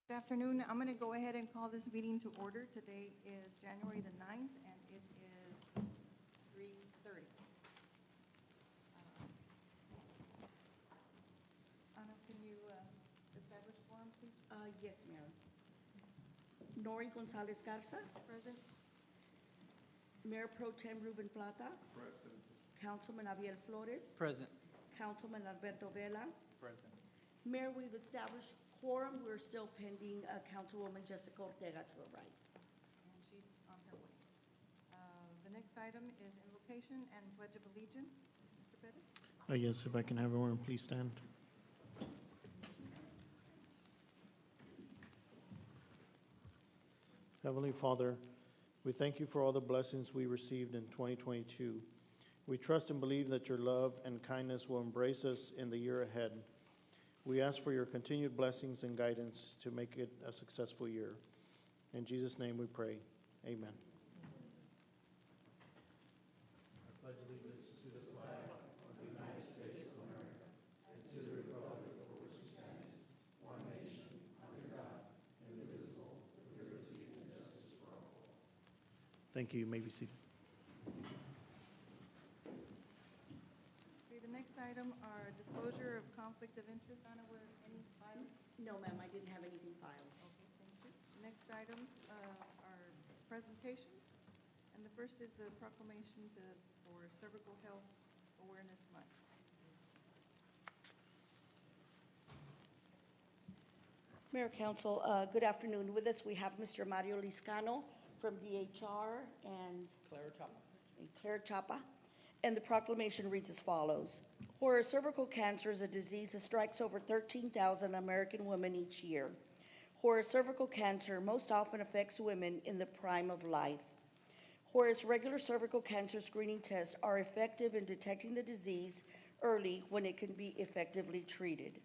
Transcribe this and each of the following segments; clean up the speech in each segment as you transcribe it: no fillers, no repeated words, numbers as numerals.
Good afternoon. I'm going to go ahead and call this meeting to order. Today is January the 9th, and it is 3:30. Anna, can you establish quorum, please? Yes, Mayor. Nori Gonzalez Garza, Present. Mayor Pro Tem Ruben Plata, Present. Councilman Abiel Flores, Present. Councilman Alberto Vela. Present. Mayor, we've established quorum. We're still pending Councilwoman Jessica Ortega to arrive. And she's on her way. The next item is invocation and pledge of allegiance. Mr. Pettis? Yes, if I can have everyone please stand. Heavenly Father, we thank you for all the blessings we received in 2022. We trust and believe that your love and kindness will embrace us in the year ahead. We ask for your continued blessings and guidance to make it a successful year. In Jesus' name we pray. Amen. I pledge allegiance to the flag of the United States of America and to the republic for which it stands, one nation, under God, indivisible, with liberty and justice for all. Thank you. You may be seated. Okay, the next item are disclosure of conflict of interest. Anna, were any filed? No, ma'am, I didn't have anything filed. Okay, thank you. Next items are presentations, and the first is the proclamation for Cervical Health Awareness Month. Mayor, Council, good afternoon. With us, we have Mr. Mario Liscano from DHR and Clara Chapa. Claire Chapa. And the proclamation reads as follows. Whereas cervical cancer is a disease that strikes over 13,000 American women each year. Whereas cervical cancer most often affects women in the prime of life. Whereas regular cervical cancer screening tests are effective in detecting the disease early when it can be effectively treated.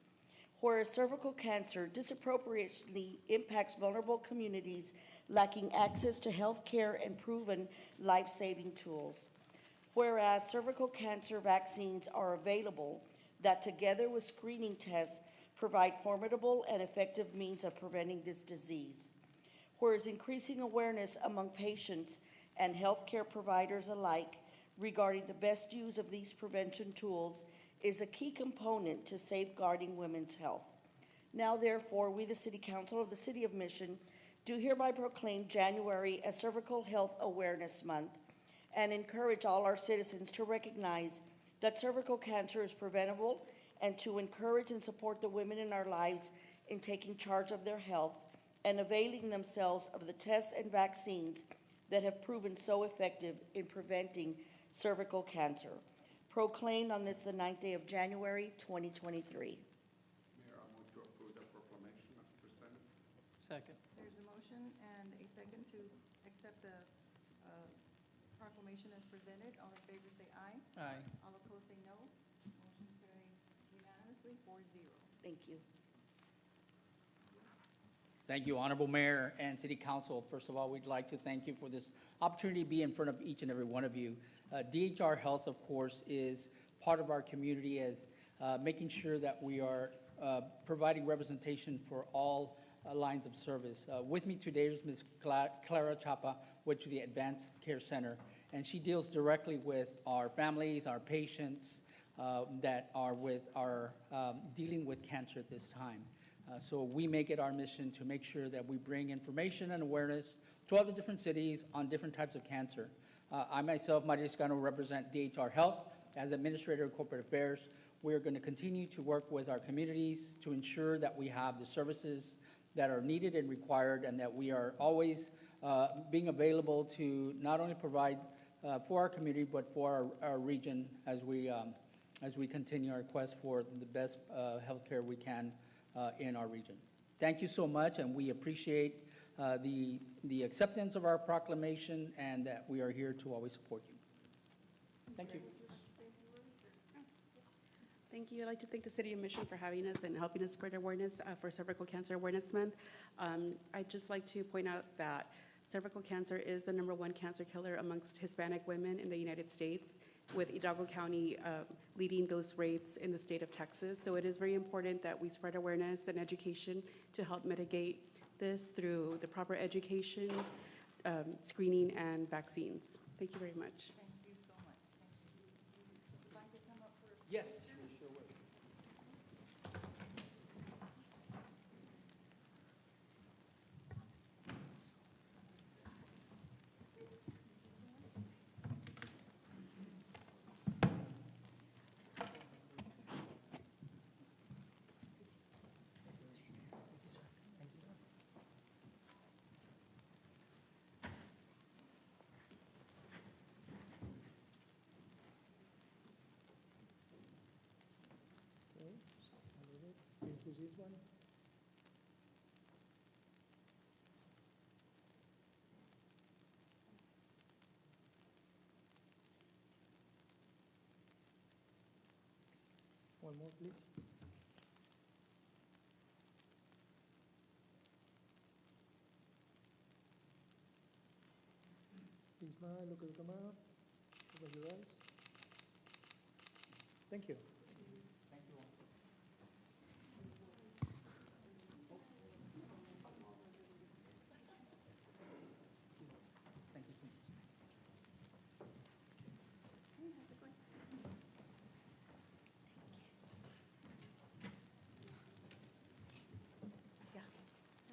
Whereas cervical cancer disproportionately impacts vulnerable communities lacking access to health care and proven life-saving tools. Whereas cervical cancer vaccines are available that together with screening tests provide formidable and effective means of preventing this disease. Whereas increasing awareness among patients and healthcare providers alike regarding the best use of these prevention tools is a key component to safeguarding women's health. Now, therefore, we, the City Council of the City of Mission, do hereby proclaim January as Cervical Health Awareness Month and encourage all our citizens to recognize that cervical cancer is preventable and to encourage and support the women in our lives in taking charge of their health and availing themselves of the tests and vaccines that have proven so effective in preventing cervical cancer. Proclaimed on this, the 9th day of January, 2023. Mayor, I move to approve the proclamation as presented. Second. There's a motion and a second to accept the proclamation as presented. All in favor say aye. Aye. All opposed say no. Motion carries unanimously 4-0. Thank you. Thank you, Honorable Mayor and City Council. First of all, we'd like to thank you for this opportunity to be in front of each and every one of you. DHR Health, of course, is part of our community as making sure that we are providing representation for all lines of service. With me today is Ms. Clara Chapa, with the Advanced Care Center, and she deals directly with our families, our patients that are dealing with cancer at this time. So we make it our mission to make sure that we bring information and awareness to all the different cities on different types of cancer. I myself, Mario Liscano, represent DHR Health as Administrator of Corporate Affairs. We're going to continue to work with our communities to ensure that we have the services that are needed and required, and that we are always being available to not only provide for our community, but for our region as we continue our quest for the best healthcare we can in our region. Thank you so much, and we appreciate the acceptance of our proclamation, and that we are here to always support you. Thank you. Thank you. I'd like to thank the City of Mission for having us and helping us spread awareness for Cervical Cancer Awareness Month. I'd just like to point out that cervical cancer is the #1 cancer killer amongst Hispanic women in the United States, with Hidalgo County leading those rates in the state of Texas. So it is very important that we spread awareness and education to help mitigate this through the proper education, screening, and vaccines. Thank you very much. Thank you so much. Thank you. Would you like to come up for? Yes, we sure will. One more, please. Please smile, look at the camera, look at your eyes. Thank you. Thank you all. Thank you so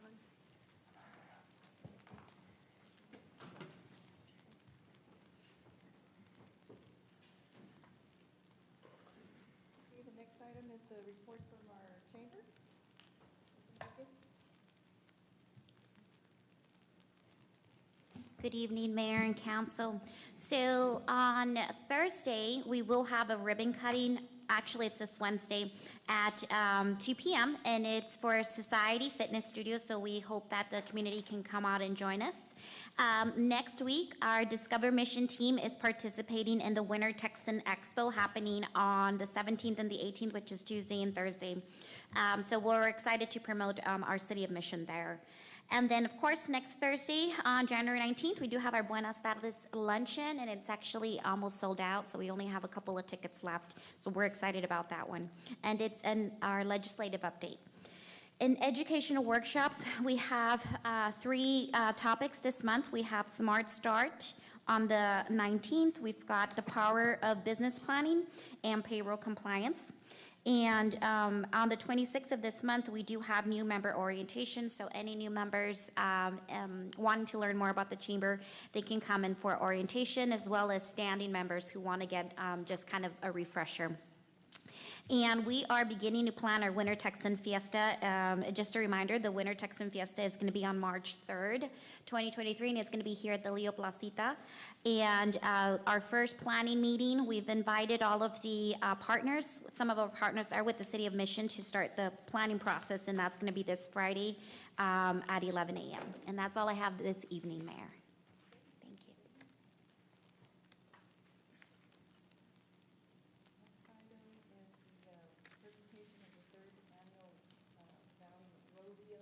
much. Okay, the next item is the report from our chamber. Good evening, Mayor and Council. So on Thursday, we will have a ribbon cutting. Actually, it's this Wednesday at 2 p.m. and it's for Society Fitness Studio. So we hope that the community can come out and join us. Next week, our Discover Mission team is participating in the Winter Texan Expo happening on the 17th and the 18th, which is Tuesday and Thursday. So we're excited to promote our City of Mission there. And then, of course, next Thursday, on January 19th, we do have our Buenas Tardes luncheon, and it's actually almost sold out, so we only have a couple of tickets left. So we're excited about that one. And it's our legislative update. In educational workshops, we have 3 topics this month. We have Smart Start on the 19th. We've got the power of business planning and payroll compliance. And on the 26th of this month, we do have new member orientation. So any new members wanting to learn more about the chamber, they can come in for orientation, as well as standing members who want to get just kind of a refresher. And we are beginning to plan our Winter Texan Fiesta. Just a reminder, the Winter Texan Fiesta is going to be on March 3rd, 2023, and it's going to be here at the Leo Placita. And our first planning meeting, we've invited all of the partners. Some of our partners are with the City of Mission to start the planning process, and that's going to be this Friday at 11 a.m. And that's all I have this evening, Mayor. Thank you. Next item is the presentation of the 3rd annual Valley Rodeo.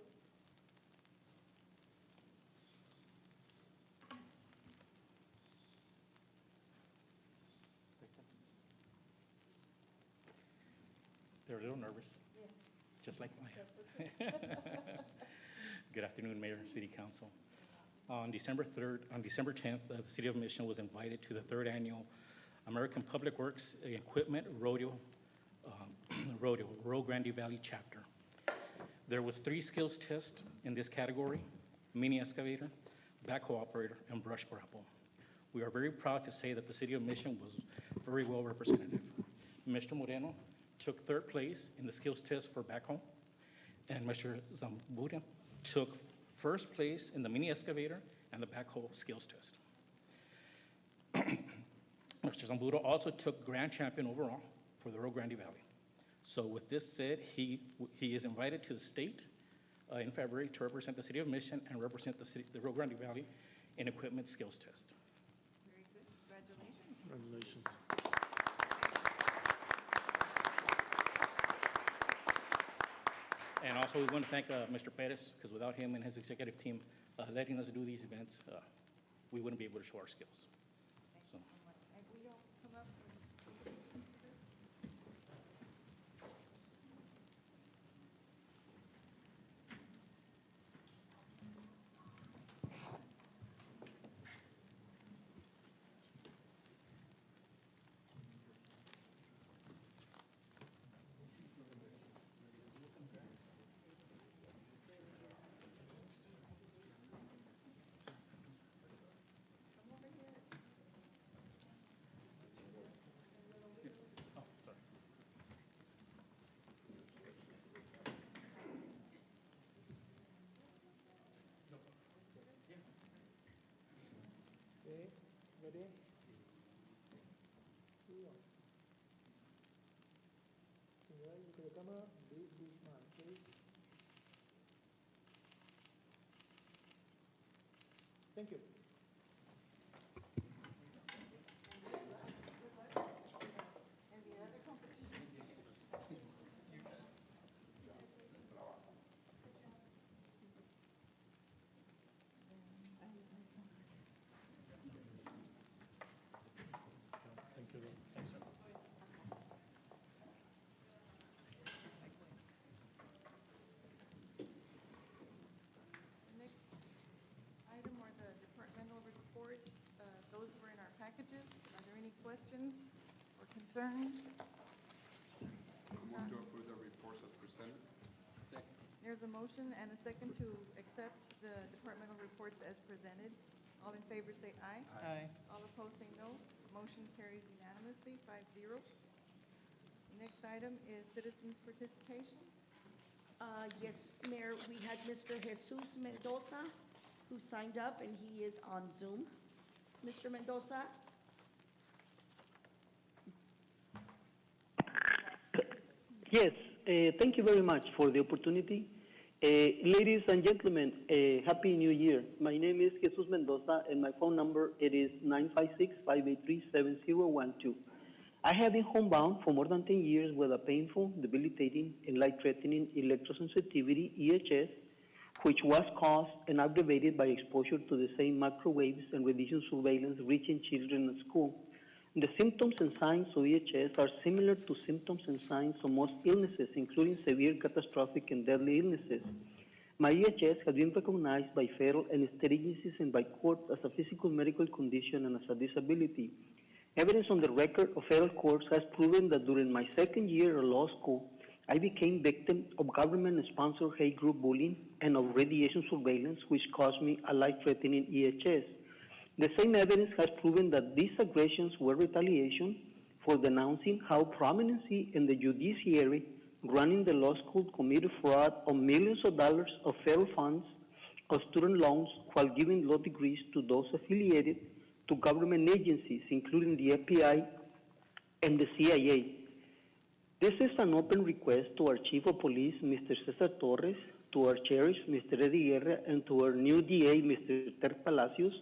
They're a little nervous, just like Maya. Good afternoon, Mayor and City Council. On December 10th, the City of Mission was invited to the 3rd annual American Public Works Equipment Rodeo, Rio Grande Valley chapter. There was 3 skills tests in this category: mini excavator, backhoe operator, and brush grapple. We are very proud to say that the City of Mission was very well represented. Mr. Moreno took 3rd place in the skills test for backhoe, and Mr. Zamburia took 1st place in the mini excavator and the backhoe skills test. Mr. Zambudo also took grand champion overall for the Rio Grande Valley. So with this said, he is invited to the state in February to represent the City of Mission and represent the Rio Grande Valley in equipment skills test. Very good. Congratulations. Congratulations. And also, we want to thank Mr. Perez, because without him and his executive team letting us do these events, we wouldn't be able to show our skills. Thank you so much. And will you all come up and Okay, ready? Señora, look at the camera, please be smart, please. Thank you. Thank you. The next item are the departmental reports. Those were in our packages. Are there any questions or concerns? Move to approve the reports as presented. There's a motion and a second to accept the departmental reports as presented. All in favor say aye. Aye. All opposed say no. Motion carries unanimously, 5-0. The next item is citizens' participation. Yes, Mayor, we had Mr. Jesus Mendoza, who signed up, and he is on Zoom. Mr. Mendoza? Yes, thank you very much for the opportunity. Ladies and gentlemen, Happy New Year. My name is Jesus Mendoza, and my phone number it is 956-583-7012. I have been homebound for more than 10 years with a painful, debilitating, and life-threatening electrosensitivity, EHS, which was caused and aggravated by exposure to the same microwaves and radiation surveillance reaching children at school. The symptoms and signs of EHS are similar to symptoms and signs of most illnesses, including severe, catastrophic, and deadly illnesses. My EHS has been recognized by federal and state agencies and by court as a physical medical condition and as a disability. Evidence on the record of federal courts has proven that during my second year of law school, I became victim of government-sponsored hate group bullying and of radiation surveillance, which caused me a life-threatening EHS. The same evidence has proven that these aggressions were retaliation for denouncing how prominency in the judiciary running the law school committed fraud of millions of dollars of federal funds of student loans while giving law degrees to those affiliated to government agencies, including the FBI and the CIA. This is an open request to our Chief of Police, Mr. Cesar Torres, to our Sheriff, Mr. Eddie Guerra, and to our new DA, Mr. Ter Palacios,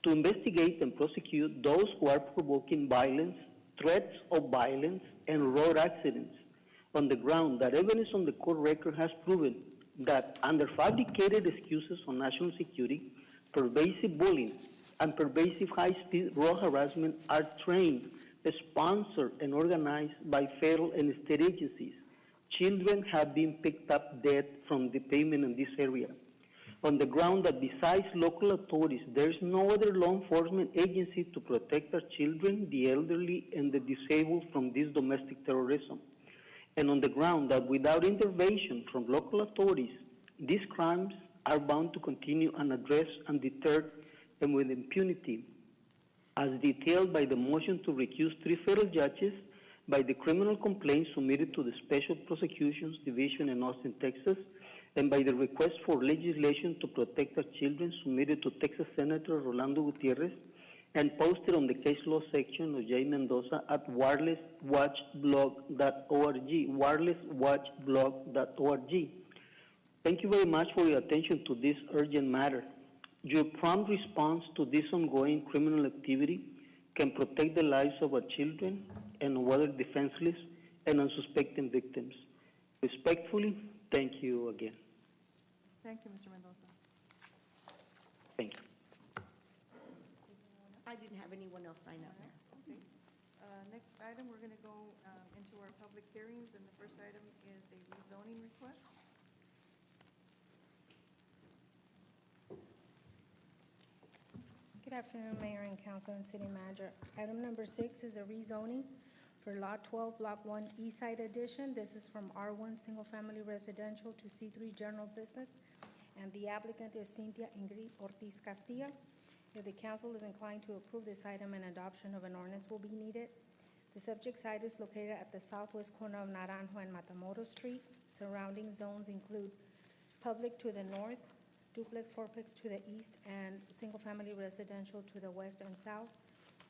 to investigate and prosecute those who are provoking violence, threats of violence, and road accidents on the ground that evidence on the court record has proven that under fabricated excuses on national security, pervasive bullying and pervasive high-speed road harassment are trained, sponsored, and organized by federal and state agencies. Children have been picked up dead from the pavement in this area. On the ground that besides local authorities, there is no other law enforcement agency to protect our children, the elderly, and the disabled from this domestic terrorism. And on the ground that without intervention from local authorities, these crimes are bound to continue unaddressed, undeterred, and with impunity, as detailed by the motion to recuse 3 federal judges, by the criminal complaint submitted to the Special Prosecutions Division in Austin, Texas, and by the request for legislation to protect our children submitted to Texas Senator Rolando Gutierrez and posted on the case law section of J. Mendoza at wirelesswatchblog.org, wirelesswatchblog.org. Thank you very much for your attention to this urgent matter. Your prompt response to this ongoing criminal activity can protect the lives of our children and of other defenseless and unsuspecting victims. Respectfully, thank you again. Thank you, Mr. Mendoza. Thank you. I didn't have anyone else sign up, Mayor. Okay. Next item, we're going to go into our public hearings, and the first item is a rezoning request. Good afternoon, Mayor and Council and City Manager. Item number 6 is a rezoning for Lot 12, Block 1, East Side Addition. This is from R1 Single Family Residential to C3 General Business, and the applicant is Cynthia Ingrid Ortiz Castilla. If the council is inclined to approve this item, an adoption of an ordinance will be needed. The subject site is located at the southwest corner of Naranjo and Matamoros Street. Surrounding zones include public to the north, duplex, fourplex to the east, and single-family residential to the west and south.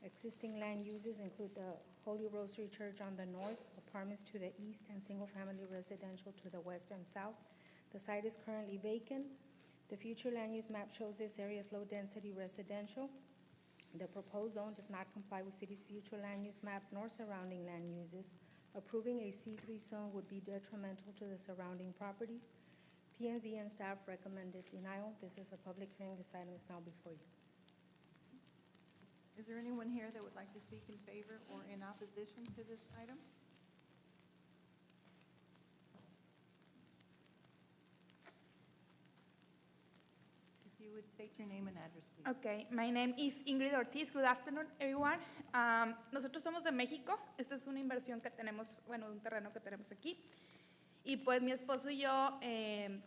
Existing land uses include the Holy Rosary Church on the north, apartments to the east, and single-family residential to the west and south. The site is currently vacant. The future land use map shows this area as low-density residential. The proposed zone does not comply with city's future land use map nor surrounding land uses. Approving a C3 zone would be detrimental to the surrounding properties. P&Z and staff recommended denial. This is a public hearing. This item is now before you. Is there anyone here that would like to speak in favor or in opposition to this item? If you would state your name and address, please. Okay, my name is Ingrid Ortiz. Good afternoon, everyone. Nosotros somos de México. Esta es una inversión que tenemos, bueno, un terreno que tenemos aquí. Y pues mi esposo y yo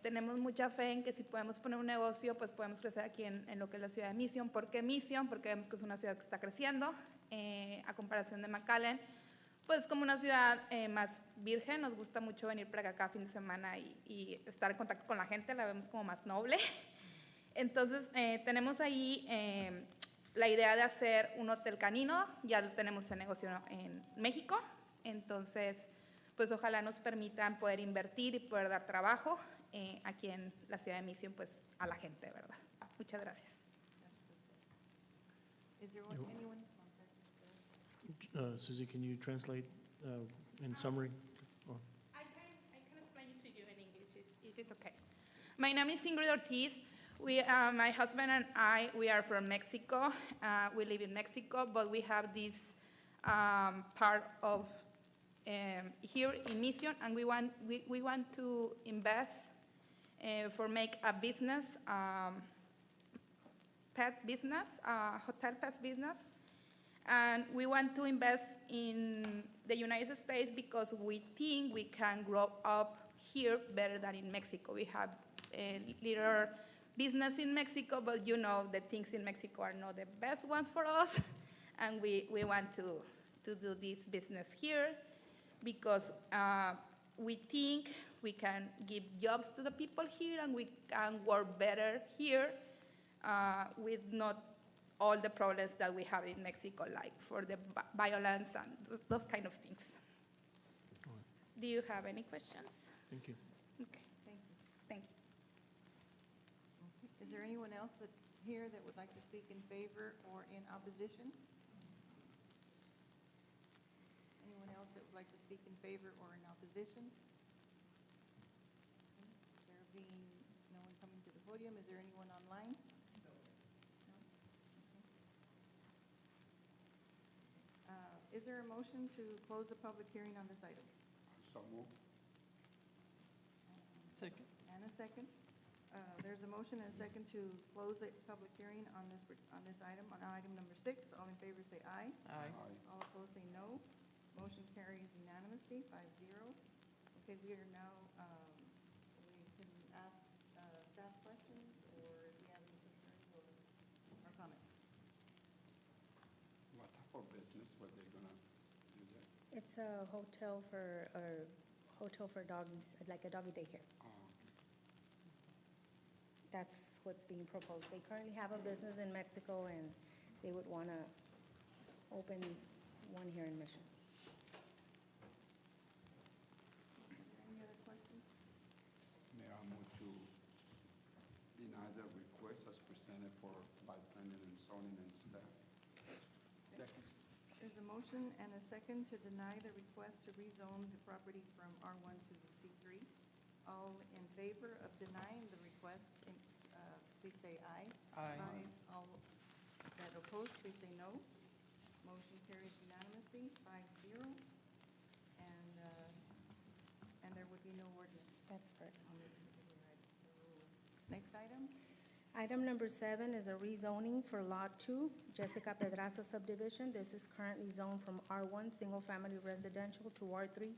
tenemos mucha fe en que si podemos poner un negocio, pues podemos crecer aquí en lo que es la ciudad de Mission. ¿Por qué Mission? Porque vemos que es una ciudad que está creciendo a comparación de McAllen. Pues como una ciudad más virgen, nos gusta mucho venir para acá cada fin de semana y estar en contacto con la gente, la vemos como más noble. Entonces tenemos ahí la idea de hacer un hotel canino, ya lo tenemos en negocio en México, entonces pues ojalá nos permitan poder invertir y poder dar trabajo aquí en la ciudad de Mission, pues a la gente, ¿verdad? Muchas gracias. Is there anyone? Susie, can you translate in summary? Or- I can explain it to you in English if it's okay. My name is Ingrid Ortiz. My husband and I, we are from Mexico. We live in Mexico, but we have this part of here in Mission, and we want to invest for make a business, pet business, hotel pet business. And we want to invest in the United States because we think we can grow up here better than in Mexico. We have a little business in Mexico, but you know the things in Mexico are not the best ones for us. And we want to do this business here because we think we can give jobs to the people here and we can work better here with not all the problems that we have in Mexico, like for the violence and those kind of things. All right. Do you have any questions? Thank you. Okay, Thank you. thank you. Okay. Is there anyone else here that would like to speak in favor or in opposition? Anyone else that would like to speak in favor or in opposition? Okay. There being no one coming to the podium, is there anyone online? No. No? Okay. Is there a motion to close the public hearing on this item? So move. Second. And a second. There's a motion and a second to close the public hearing on this item, on item number 6. All in favor say aye. Aye. All opposed say no. Motion carries unanimously, 5-0. Okay, we are now, we can ask staff questions, or if you have any concerns or comments. What type of business were they gonna do that? It's a hotel for doggies, like a doggy daycare. Oh, That's what's being proposed. They currently have a business in Mexico, and they would want to open one here in Mission. Is there any other questions? Mayor, I move to deny the request as presented by planning and zoning and staff. Second. There's a motion and a second to deny the request to rezone the property from R1 to C3. All in favor of denying the request, please say aye. Aye. All that oppose, please say no. Motion carries unanimously, 5-0. And there would be no ordinance. That's correct. On this particular item. Next item? Item number 7 is a rezoning for Lot 2, Jessica Pedraza subdivision. This is currently zoned from R1, single-family residential, to R3,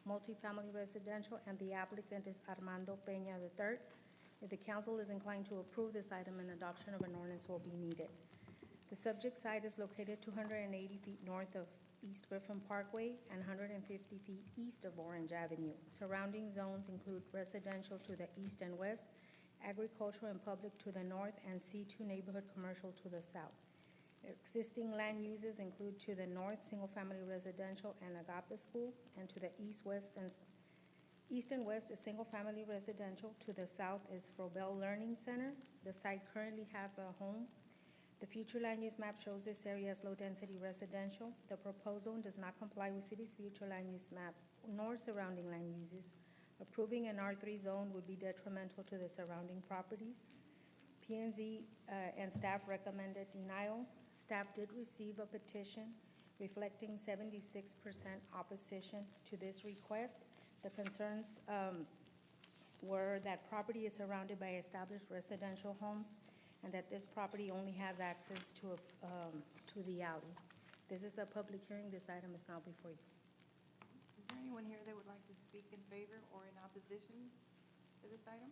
multifamily residential, and the applicant is Armando Peña III. If the council is inclined to approve this item, an adoption of an ordinance will be needed. The subject site is located 280 feet north of East Griffin Parkway and 150 feet east of Orange Avenue. Surrounding zones include residential to the east and west, agricultural and public to the north, and C2 neighborhood commercial to the south. Existing land uses include to the north, single-family residential and Agape School, and to the east and west is single-family residential. To the south is Frobel Learning Center. The site currently has a home. The future land use map shows this area as low-density residential. The proposed zone does not comply with city's future land use map nor surrounding land uses. Approving an R3 zone would be detrimental to the surrounding properties. P and Z and staff recommended denial. Staff did receive a petition reflecting 76% opposition to this request. The concerns were that property is surrounded by established residential homes and that this property only has access to the alley. This is a public hearing. This item is now before you. Is there anyone here that would like to speak in favor or in opposition to this item?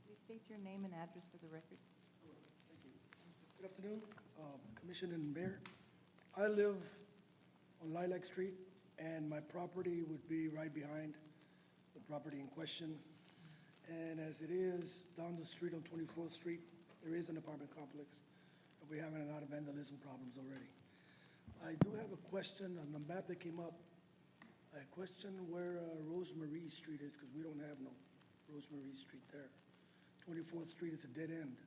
Please state your name and address for the record. Thank you. Good afternoon, Commission and Mayor. I live on Lilac Street, and my property would be right behind the property in question. And as it is, down the street on 24th Street, there is an apartment complex. We're having a lot of vandalism problems already. I do have a question on the map that came up. I question where Rosemary Street is, because we don't have no Rosemary Street there. 24th Street is a dead end,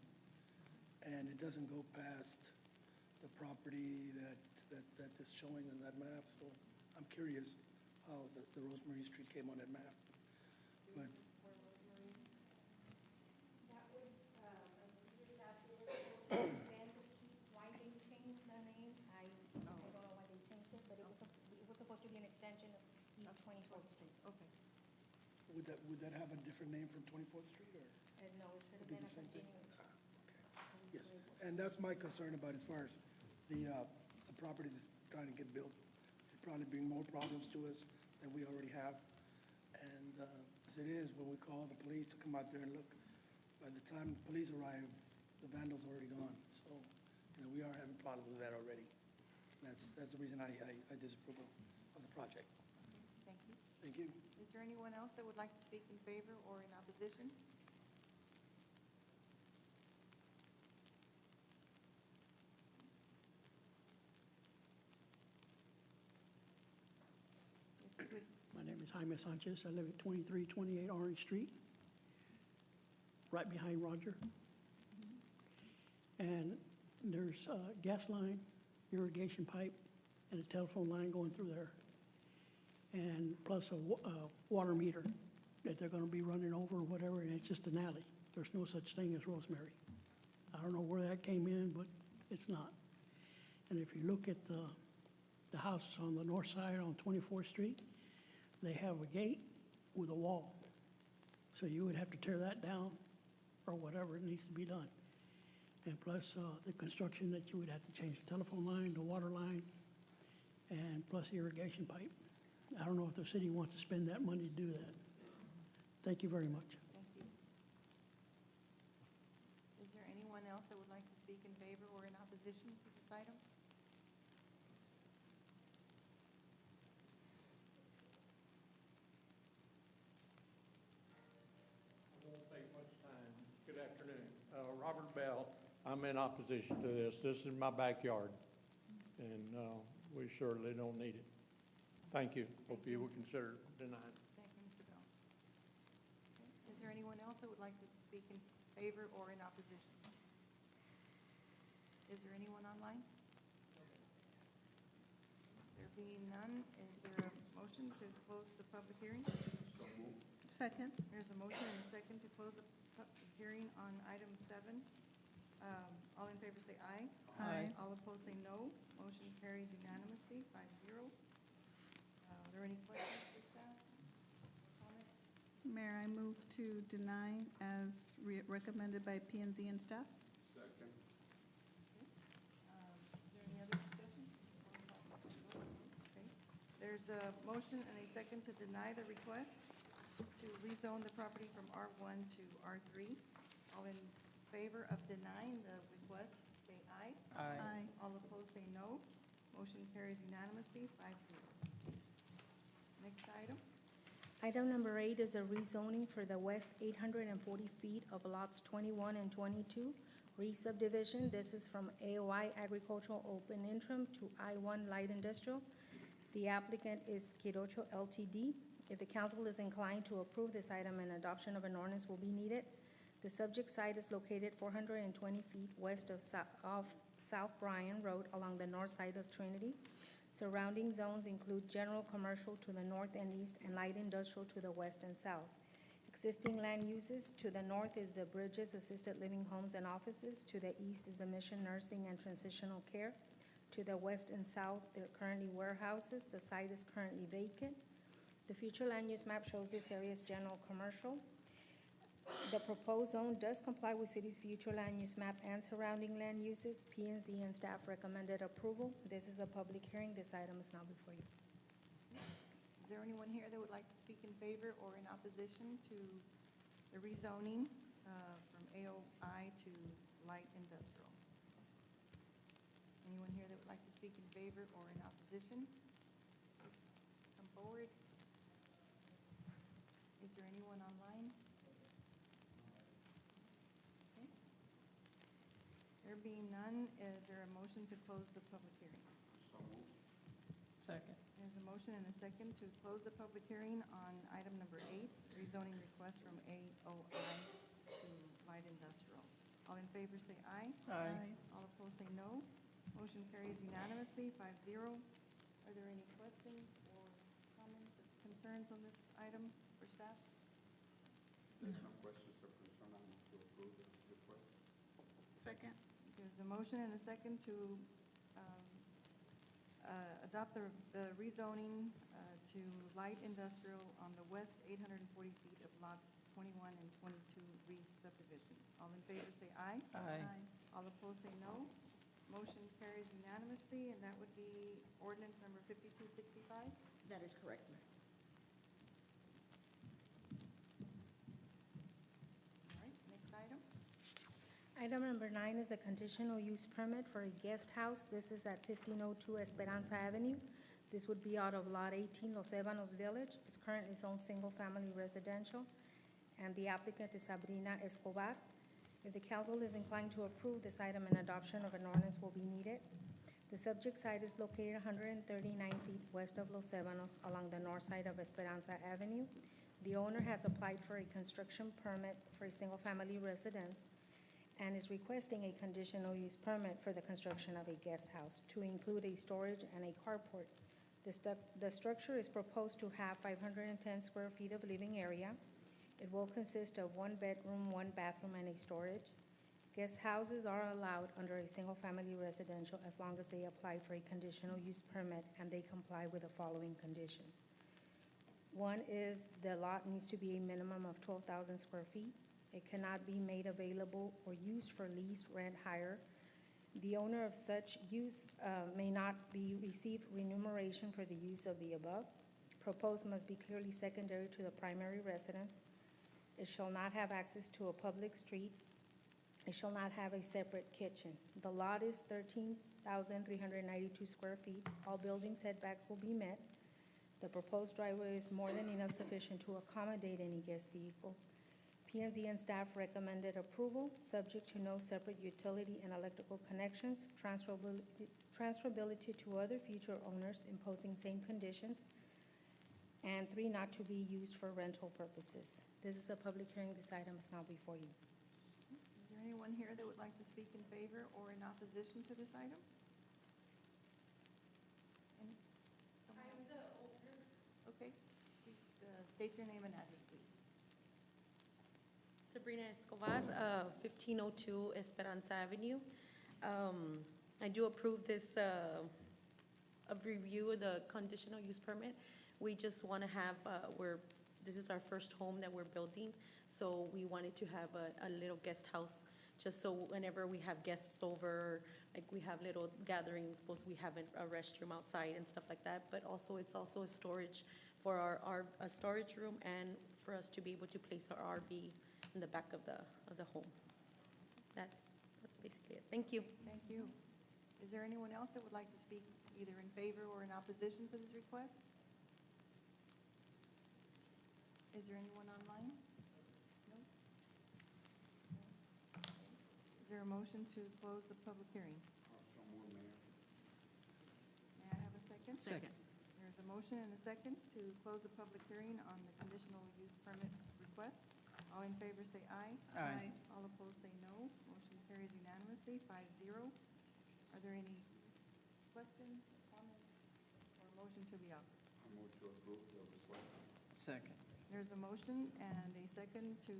and it doesn't go past the property that is showing on that map. So I'm curious how the Rosemary Street came on that map. But That was, just after Sandra Street, why they changed the name, I don't know why they changed it, but it was supposed to be an extension of East 24th Street. Okay. would that have a different name from 24th Street, or? No, it should have Would be been a the same thing? continuation. Yes, and that's my concern about as far as the property that's trying to get built. It'll probably bring more problems to us than we already have. And as it is, when we call the police to come out there and look, by the time the police arrive, the vandal's already gone. So, we are having problems with that already. That's the reason I disapprove of the project. Thank you. Thank you. Is there anyone else that would like to speak in favor or in opposition? If you could, My name is Jaime Sanchez. I live at 2328 Orange Street, right behind Roger. And there's a gas line, irrigation pipe, and a telephone line going through there. And plus a water meter that they're going to be running over or whatever, and it's just an alley. There's no such thing as Rosemary. I don't know where that came in, but it's not. And if you look at the houses on the north side on 24th Street, they have a gate with a wall. So you would have to tear that down or whatever it needs to be done. And plus the construction that you would have to change the telephone line, the water line, and plus irrigation pipe. I don't know if the city wants to spend that money to do that. Thank you very much. thank you. Is there anyone else that would like to speak in favor or in opposition to this item? I won't take much time. Good afternoon. Robert Bell. I'm in opposition to this. This is my backyard, and we surely don't need it. Thank you. Hope you will consider denying. Thank you, Mr. Bell. Okay. Is there anyone else that would like to speak in favor or in opposition? Is there anyone online? There being none, is there a motion to close the public hearing? Second. There's a motion and a second to close the public hearing on item 7. All in favor say aye. Aye. All opposed say no. Motion carries unanimously, 5-0. Are there any questions for staff? Comments? Mayor, I move to deny as recommended by P and Z and staff. Second. Is there any other discussion? Okay. There's a motion and a second to deny the request to rezone the property from R1 to R3. All in favor of denying the request, say aye. Aye. All opposed, say no. Motion carries unanimously, 5-0. Next item. Item number 8 is a rezoning for the west 840 feet of lots 21 and 22, re-subdivision. This is from AOI Agricultural Open Interim to I-1 Light Industrial. The applicant is Quirocho LTD. If the council is inclined to approve this item, an adoption of an ordinance will be needed. The subject site is located 420 feet west of South Bryan Road along the north side of Trinity. Surrounding zones include general commercial to the north and east and light industrial to the west and south. Existing land uses: to the north is the Bridges Assisted Living Homes and Offices. To the east is the Mission Nursing and Transitional Care. To the west and south, there are currently warehouses. The site is currently vacant. The future land use map shows this area as general commercial. The proposed zone does comply with city's future land use map and surrounding land uses. P&Z and staff recommended approval. This is a public hearing. This item is now before you. Is there anyone here that would like to speak in favor or in opposition to the rezoning from AOI to light industrial? Anyone here that would like to speak in favor or in opposition? Come forward. Is there anyone online? Okay. There being none, is there a motion to close the public hearing? So moved. Second. There's a motion and a second to close the public hearing on item number 8, rezoning request from AOI to light industrial. All in favor say aye. Aye. All opposed say no. Motion carries unanimously, 5-0. Are there any questions or comments or concerns on this item for staff? There's no questions or concern. I move to approve the request. Second. There's a motion and a second to adopt the rezoning to light industrial on the west 840 feet of lots 21 and 22 re-subdivision. All in favor say aye. Aye. All opposed say no. Motion carries unanimously, and that would be ordinance number 5265. That is correct, Mayor. All right, next item. Item number 9 is a conditional use permit for a guest house. This is at 1502 Esperanza Avenue. This would be out of Lot 18, Los Ebanos Village. It's currently zoned single-family residential, and the applicant is Sabrina Escobar. If the council is inclined to approve this item, an adoption of an ordinance will be needed. The subject site is located 139 feet west of Los Ebanos along the north side of Esperanza Avenue. The owner has applied for a construction permit for a single-family residence and is requesting a conditional use permit for the construction of a guest house to include a storage and a carport. The structure is proposed to have 510 square feet of living area. It will consist of 1 bedroom, 1 bathroom, and a storage. Guest houses are allowed under a single-family residential as long as they apply for a conditional use permit and they comply with the following conditions. One is the lot needs to be a minimum of 12,000 square feet. It cannot be made available or used for lease, rent, hire. The owner of such use may not receive remuneration for the use of the above. Proposed must be clearly secondary to the primary residence. It shall not have access to a public street. It shall not have a separate kitchen. The lot is 13,392 square feet. All building setbacks will be met. The proposed driveway is more than enough sufficient to accommodate any guest vehicle. P&Z and staff recommended approval, subject to no separate utility and electrical connections, transferability to other future owners imposing same conditions, and 3, not to be used for rental purposes. This is a public hearing. This item is now before you. Is there anyone here that would like to speak in favor or in opposition to this item? Any? I am the owner. Okay. Please, state your name and address, please. Sabrina Escobar, 1502 Esperanza Avenue. I do approve this review of the conditional use permit. We just want to have, this is our first home that we're building, so we wanted to have a little guest house, just so whenever we have guests over, like we have little gatherings, suppose we have a restroom outside and stuff like that, but also it's also a storage for a storage room and for us to be able to place our RV in the back of the home. That's basically it. Thank you. Thank you. Is there anyone else that would like to speak either in favor or in opposition to this request? Is there anyone online? No? Is there a motion to close the public hearing? Also move, Mayor. May I have a second? Second. There's a motion and a second to close the public hearing on the conditional use permit request. All in favor say aye. Aye. All opposed say no. Motion carries unanimously, 5-0. Are there any questions, comments, or motion to be offered? I move to approve the request. Second. There's a motion and a second to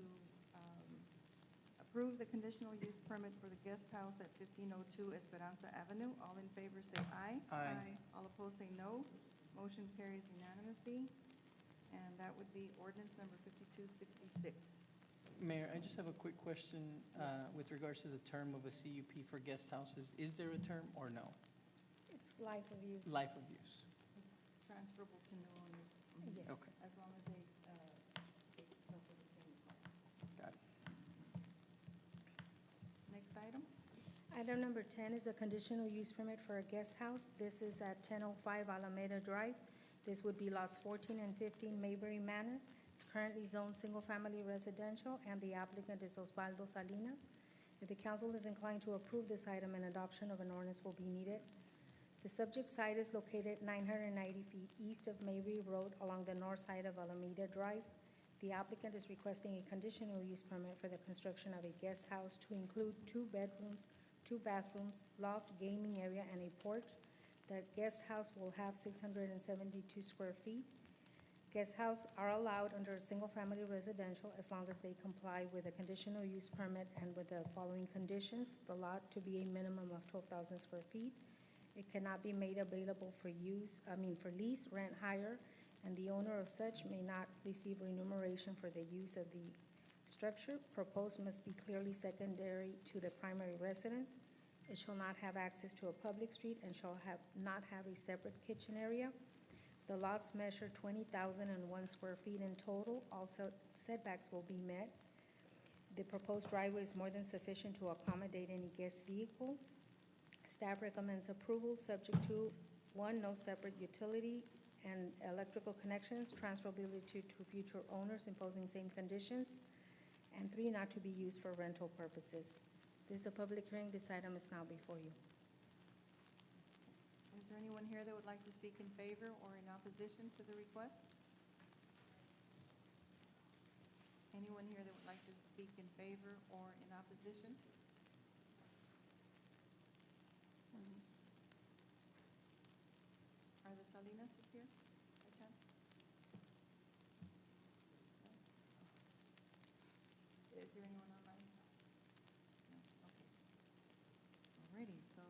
approve the conditional use permit for the guest house at 1502 Esperanza Avenue. All in favor say aye. Aye. All opposed say no. Motion carries unanimously, and that would be ordinance number 5266. Mayor, I just have a quick question with regards to the term of a CUP for guest houses. Is there a term or no? It's life of use. Life of use. Transferable to new owners. Yes. Okay. As long as they go for the same part. Got it. Next item? Item number 10 is a conditional use permit for a guest house. This is at 1005 Alameda Drive. This would be lots 14 and 15 Mayberry Manor. It's currently zoned single-family residential, and the applicant is Osvaldo Salinas. If the council is inclined to approve this item, an adoption of an ordinance will be needed. The subject site is located 990 feet east of Mayberry Road along the north side of Alameda Drive. The applicant is requesting a conditional use permit for the construction of a guest house to include 2 bedrooms, 2 bathrooms, loft, gaming area, and a porch. The guest house will have 672 square feet. Guest houses are allowed under a single-family residential as long as they comply with a conditional use permit and with the following conditions: the lot to be a minimum of 12,000 square feet. It cannot be made available for for lease, rent, hire, and the owner of such may not receive remuneration for the use of the structure. Proposed must be clearly secondary to the primary residence. It shall not have access to a public street and shall not have a separate kitchen area. The lots measure 20,001 square feet in total. Also, setbacks will be met. The proposed driveway is more than sufficient to accommodate any guest vehicle. Staff recommends approval subject to 1, no separate utility and electrical connections, transferability to future owners imposing same conditions, and 3, not to be used for rental purposes. This is a public hearing. This item is now before you. Is there anyone here that would like to speak in favor or in opposition to the request? Anyone here that would like to speak in favor or in opposition? Are the Salinas here by chance? No? Is there anyone online? No, okay. Alrighty, so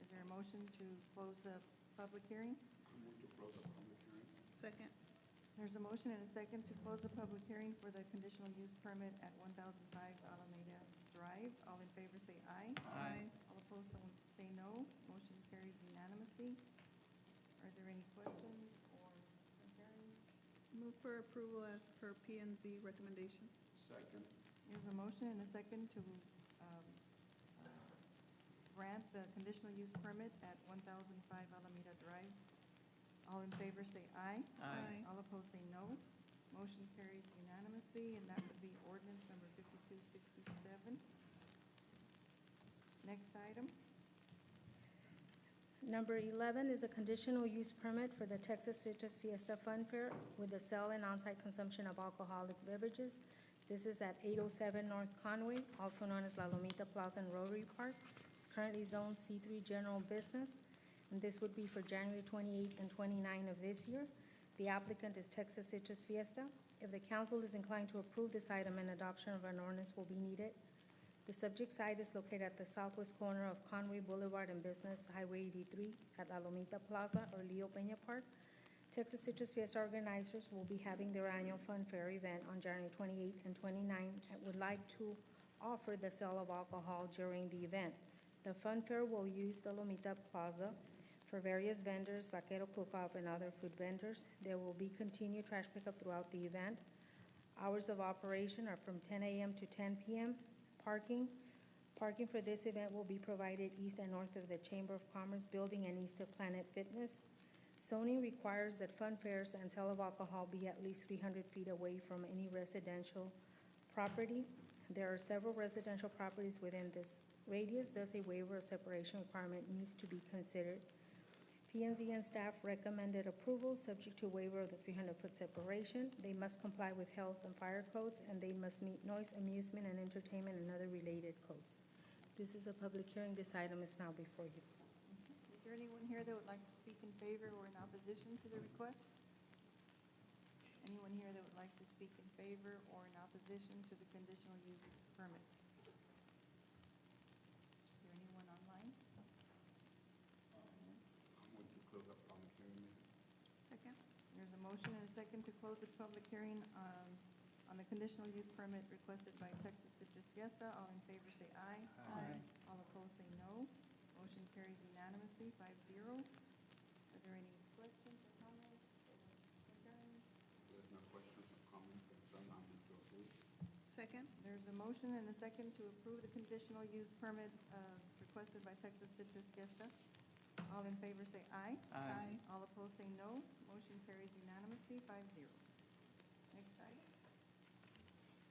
is there a motion to close the public hearing? I move to close the public hearing. Second. There's a motion and a second to close the public hearing for the conditional use permit at 1005 Alameda Drive. All in favor say aye. Aye. All opposed say no. Motion carries unanimously. Are there any questions or concerns? Move for approval as per P and Z recommendation. Second. There's a motion and a second to grant the conditional use permit at 1005 Alameda Drive. All in favor say aye. Aye. All opposed say no. Motion carries unanimously, and that would be ordinance number 5267. Next item. Number 11 is a conditional use permit for the Texas Citrus Fiesta Fun Fair with the sale and on-site consumption of alcoholic beverages. This is at 807 North Conway, also known as La Lomita Plaza and Rotary Park. It's currently zoned C3 General Business, and this would be for January 28 and 29 of this year. The applicant is Texas Citrus Fiesta. If the council is inclined to approve this item, an adoption of an ordinance will be needed. The subject site is located at the southwest corner of Conway Boulevard and Business Highway 83 at La Lomita Plaza or Leo Peña Park. Texas Citrus Fiesta organizers will be having their annual fun fair event on January 28 and 29 and would like to offer the sale of alcohol during the event. The fun fair will use the Lomita Plaza for various vendors, Vaquero Cook-Off, and other food vendors. There will be continued trash pickup throughout the event. Hours of operation are from 10 a.m. to 10 p.m. Parking for this event will be provided east and north of the Chamber of Commerce building and east of Planet Fitness. Zoning requires that fun fairs and sale of alcohol be at least 300 feet away from any residential property. There are several residential properties within this radius, thus a waiver of separation requirement needs to be considered. P and Z and staff recommended approval, subject to waiver of the 300-foot separation. They must comply with health and fire codes, and they must meet noise, amusement, and entertainment and other related codes. This is a public hearing. This item is now before you. Is there anyone here that would like to speak in favor or in opposition to the request? Anyone here that would like to speak in favor or in opposition to the conditional use permit? Is there anyone online? Move to close the public hearing. Second? There's a motion and a second to close the public hearing on the conditional use permit requested by Texas Citrus Fiesta. All in favor say aye. Aye. All opposed say no. Motion carries unanimously, 5-0. Are there any questions or comments or concerns? There's no questions or comments, so I move to approve. Second? There's a motion and a second to approve the conditional use permit requested by Texas Citrus Fiesta. All in favor say aye. Aye. All opposed say no. Motion carries unanimously, 5-0. Next item.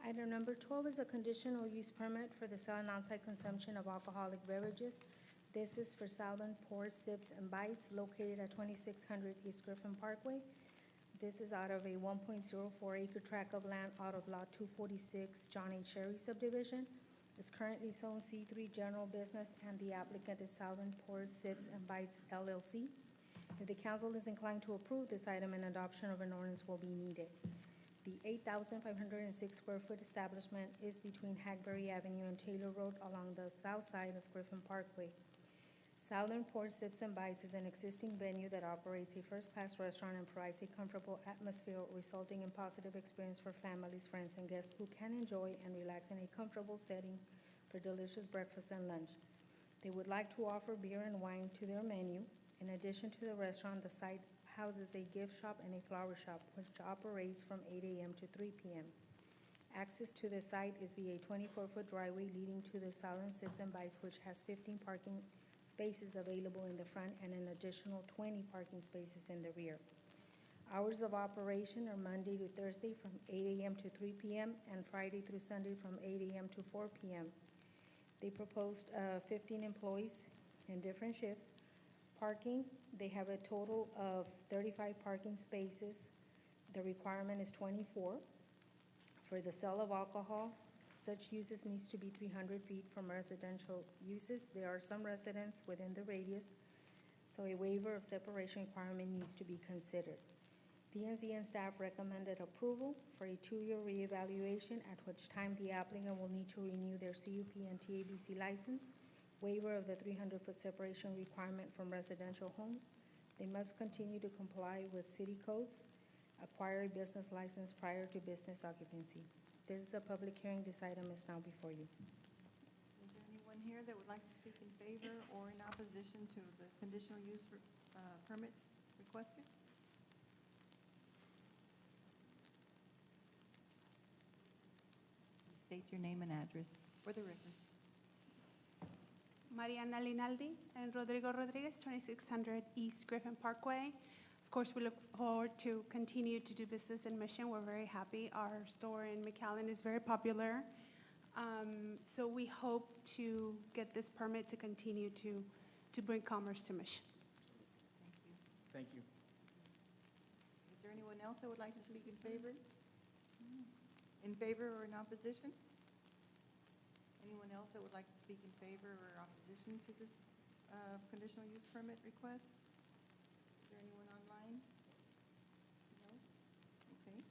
Item number 12 is a conditional use permit for the sale and on-site consumption of alcoholic beverages. This is for Southern Pour Sips and Bites located at 2600 East Griffin Parkway. This is out of a 1.04-acre tract of land out of Lot 246, John H. Sherry subdivision. It's currently zone C3 General Business, and the applicant is Southern Pour Sips and Bites LLC. If the council is inclined to approve this item, an adoption of an ordinance will be needed. The 8,506 square foot establishment is between Hackberry Avenue and Taylor Road along the south side of Griffin Parkway. Southern Pour Sips and Bites is an existing venue that operates a first-class restaurant and provides a comfortable atmosphere, resulting in positive experience for families, friends, and guests who can enjoy and relax in a comfortable setting for delicious breakfast and lunch. They would like to offer beer and wine to their menu. In addition to the restaurant, the site houses a gift shop and a flower shop, which operates from 8 a.m. to 3 p.m. Access to the site is via a 24-foot driveway leading to the Southern Sips and Bites, which has 15 parking spaces available in the front and an additional 20 parking spaces in the rear. Hours of operation are Monday to Thursday from 8 a.m. to 3 p.m. and Friday through Sunday from 8 a.m. to 4 p.m. They proposed 15 employees in different shifts. Parking, they have a total of 35 parking spaces. The requirement is 24. For the sale of alcohol, such uses needs to be 300 feet from residential uses. There are some residents within the radius, so a waiver of separation requirement needs to be considered. P&Z and staff recommended approval for a 2-year reevaluation, at which time the applicant will need to renew their CUP and TABC license, waiver of the 300-foot separation requirement from residential homes. They must continue to comply with city codes, acquire a business license prior to business occupancy. This is a public hearing. This item is now before you. Is there anyone here that would like to speak in favor or in opposition to the conditional use permit requested? State your name and address for the record. Mariana Linaldi and Rodrigo Rodriguez, 2600 East Griffin Parkway. Of course, we look forward to continue to do business in Mission. We're very happy. Our store in McAllen is very popular. So we hope to get this permit to continue to bring commerce to Mission. Thank you. Is there anyone else that would like to speak in favor? In favor or in opposition? Anyone else that would like to speak in favor or opposition to this conditional use permit request? Is there anyone online? No? Okay.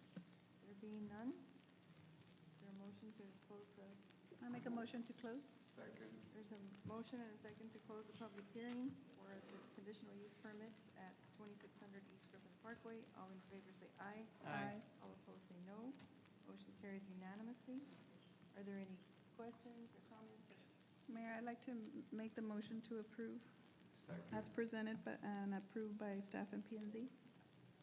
There being none, is there a motion to close the? I make a motion to close? Second. There's a motion and a second to close the public hearing for the conditional use permit at 2600 East Griffin Parkway. All in favor say aye. Aye. All opposed say no. Motion carries unanimously. Are there any questions or comments? Mayor, I'd like to make the motion to approve Second. as presented and approved by staff and P&Z.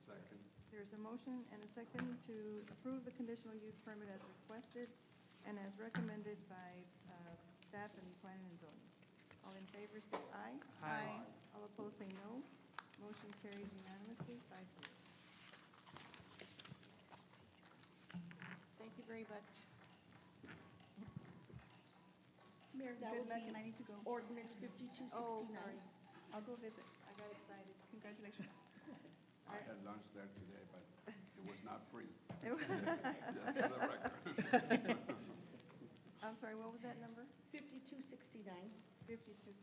Second. There's a motion and a second to approve the conditional use permit as requested and as recommended by staff and planning and zoning. All in favor say aye. Aye. All opposed say no. Motion carries unanimously, 5-0. Thank you very much. Mayor, that Good would luck, be and I need to go. ordinance 5269. Oh, sorry. I'll go visit. I got excited. Congratulations. I had lunch there today, but it was not free. Just for the record. I'm sorry, what was that number? 5269. 5269.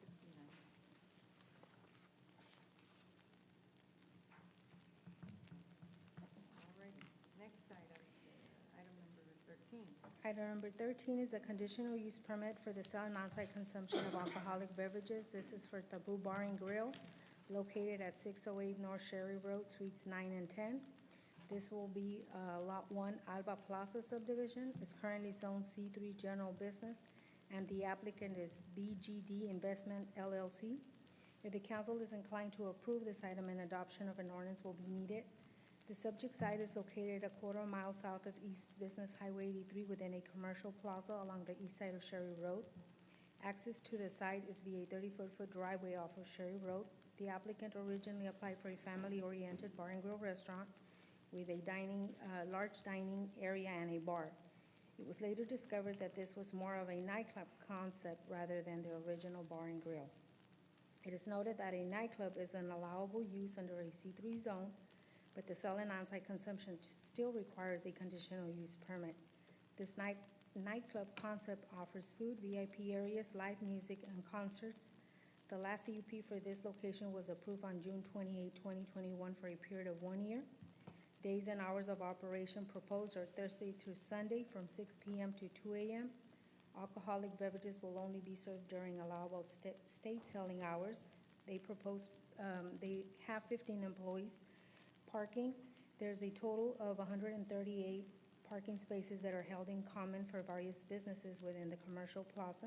All right, next item, item number 13. Item number 13 is a conditional use permit for the sale and on-site consumption of alcoholic beverages. This is for Taboo Bar and Grill, located at 608 North Sherry Road, Suites 9 and 10. This will be Lot 1 Alba Plaza subdivision. It's currently zoned C3 General Business, and the applicant is BGD Investment LLC. If the council is inclined to approve this item, an adoption of an ordinance will be needed. The subject site is located a quarter-mile south of East Business Highway 83 within a commercial plaza along the east side of Sherry Road. Access to the site is via a 34-foot driveway off of Sherry Road. The applicant originally applied for a family-oriented bar and grill restaurant with a large dining area and a bar. It was later discovered that this was more of a nightclub concept rather than the original bar and grill. It is noted that a nightclub is an allowable use under a C3 zone, but the sale and on-site consumption still requires a conditional use permit. This nightclub concept offers food, VIP areas, live music, and concerts. The last CUP for this location was approved on June 28, 2021 for a period of 1 year. Days and hours of operation proposed are Thursday to Sunday from 6 p.m. to 2 a.m. Alcoholic beverages will only be served during allowable state selling hours. They have 15 employees. Parking, there's a total of 138 parking spaces that are held in common for various businesses within the commercial plaza.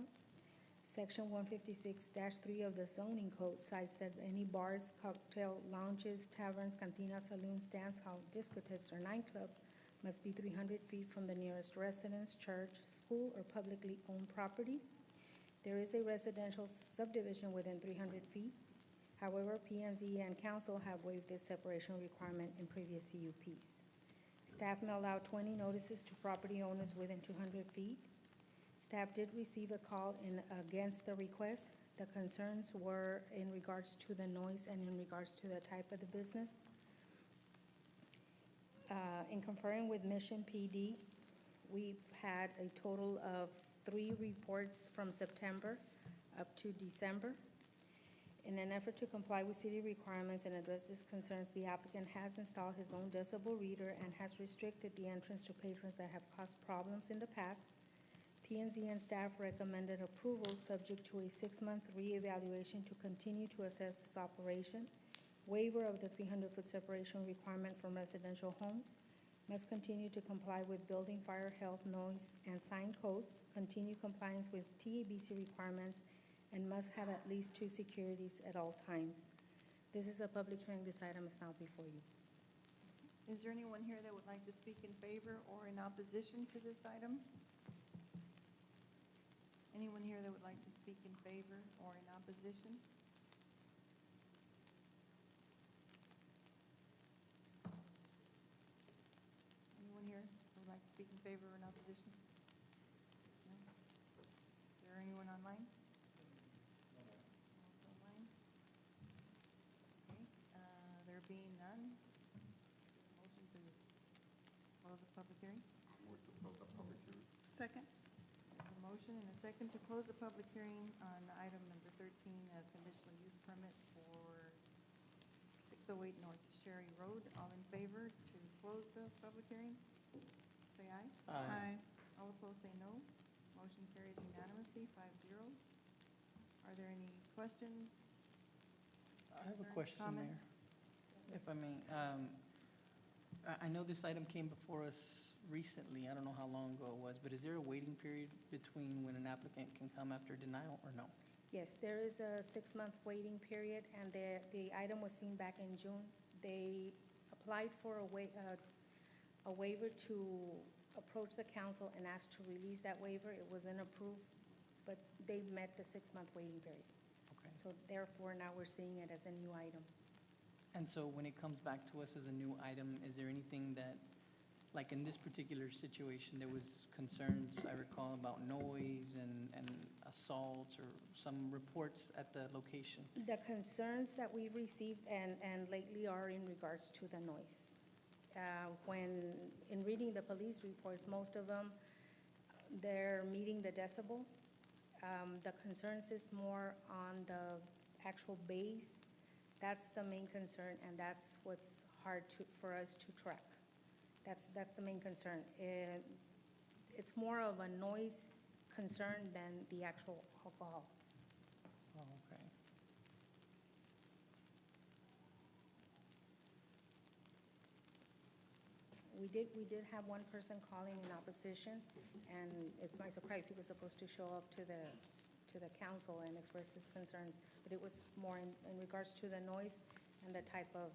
Section 156-3 of the zoning code cites that any bars, cocktail lounges, taverns, cantinas, saloons, dance hall, discotheques, or nightclub must be 300 feet from the nearest residence, church, school, or publicly owned property. There is a residential subdivision within 300 feet. However, P&Z and council have waived this separation requirement in previous CUPs. Staff mailed out 20 notices to property owners within 200 feet. Staff did receive a call against the request. The concerns were in regards to the noise and in regards to the type of the business. In conferring with Mission PD, we've had a total of 3 reports from September up to December. In an effort to comply with city requirements and address these concerns, the applicant has installed his own decibel reader and has restricted the entrance to patrons that have caused problems in the past. P&Z and staff recommended approval subject to a 6-month reevaluation to continue to assess this operation. Waiver of the 300-foot separation requirement from residential homes. Must continue to comply with building, fire, health, noise, and sign codes. Continue compliance with TABC requirements, and must have at least 2 securities at all times. This is a public hearing. This item is now before you. Is there anyone here that would like to speak in favor or in opposition to this item? Anyone here that would like to speak in favor or in opposition? Anyone here who would like to speak in favor or in opposition? No? Is there anyone online? No one online? Okay, there being none, motion to close the public hearing? Move to close the public hearing. Second. There's a motion and a second to close the public hearing on item number 13, conditional use permit for 608 North Sherry Road. All in favor to close the public hearing? Say aye. Aye. All opposed say no. Motion carries unanimously, 5-0. Are there any questions? I have a concerns, question, comments? Mayor, if I may. I know this item came before us recently. I don't know how long ago it was, but is there a waiting period between when an applicant can come after denial or no? Yes, there is a 6-month waiting period, and the item was seen back in June. They applied for a waiver to approach the council and ask to release that waiver. It wasn't approved, but they met the 6-month waiting period. Okay. So therefore, now we're seeing it as a new item. And so when it comes back to us as a new item, is there anything that, like in this particular situation, there was concerns, I recall, about noise and assaults or some reports at the location? The concerns that we've received and lately are in regards to the noise. When, in reading the police reports, most of them, they're meeting the decibel. The concerns is more on the actual base. That's the main concern, and that's what's hard for us to track. That's the main concern. It's more of a noise concern than the actual alcohol. Oh, okay. We did have one person calling in opposition, and it's my surprise, he was supposed to show up to the council and express his concerns, but it was more in regards to the noise and the type of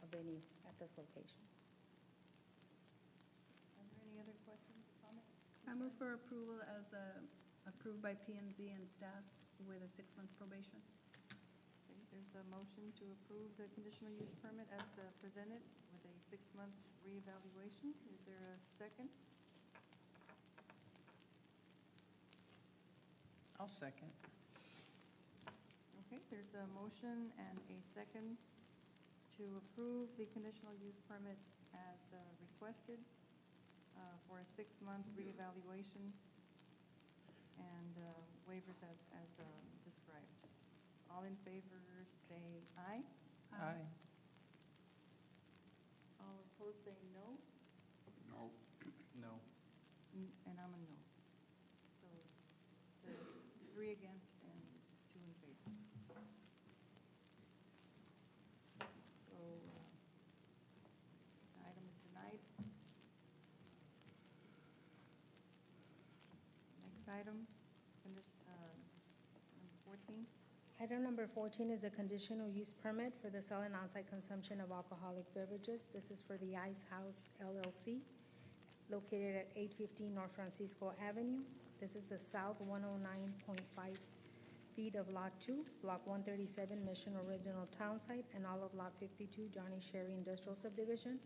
venue at this location. Are there any other questions or comments? I move for approval as approved by P and Z and staff with a 6 months probation. Okay, there's a motion to approve the conditional use permit as presented with a 6-month reevaluation. Is there a second? I'll second. Okay, there's a motion and a second to approve the conditional use permit as requested for a 6-month reevaluation and waivers as described. All in favor, say aye. Aye. All opposed, say no. No. No. And I'm a no. So the 3 against and 2 in favor. So the item is denied. Next item, number 14. Item number 14 is a conditional use permit for the sale and on-site consumption of alcoholic beverages. This is for the Ice House LLC, located at 815 North Francisco Avenue. This is the south 109.5 feet of Lot 2, Block 137, Mission Original Town Site, and all of Lot 52, Johnny Sherry Industrial Subdivision.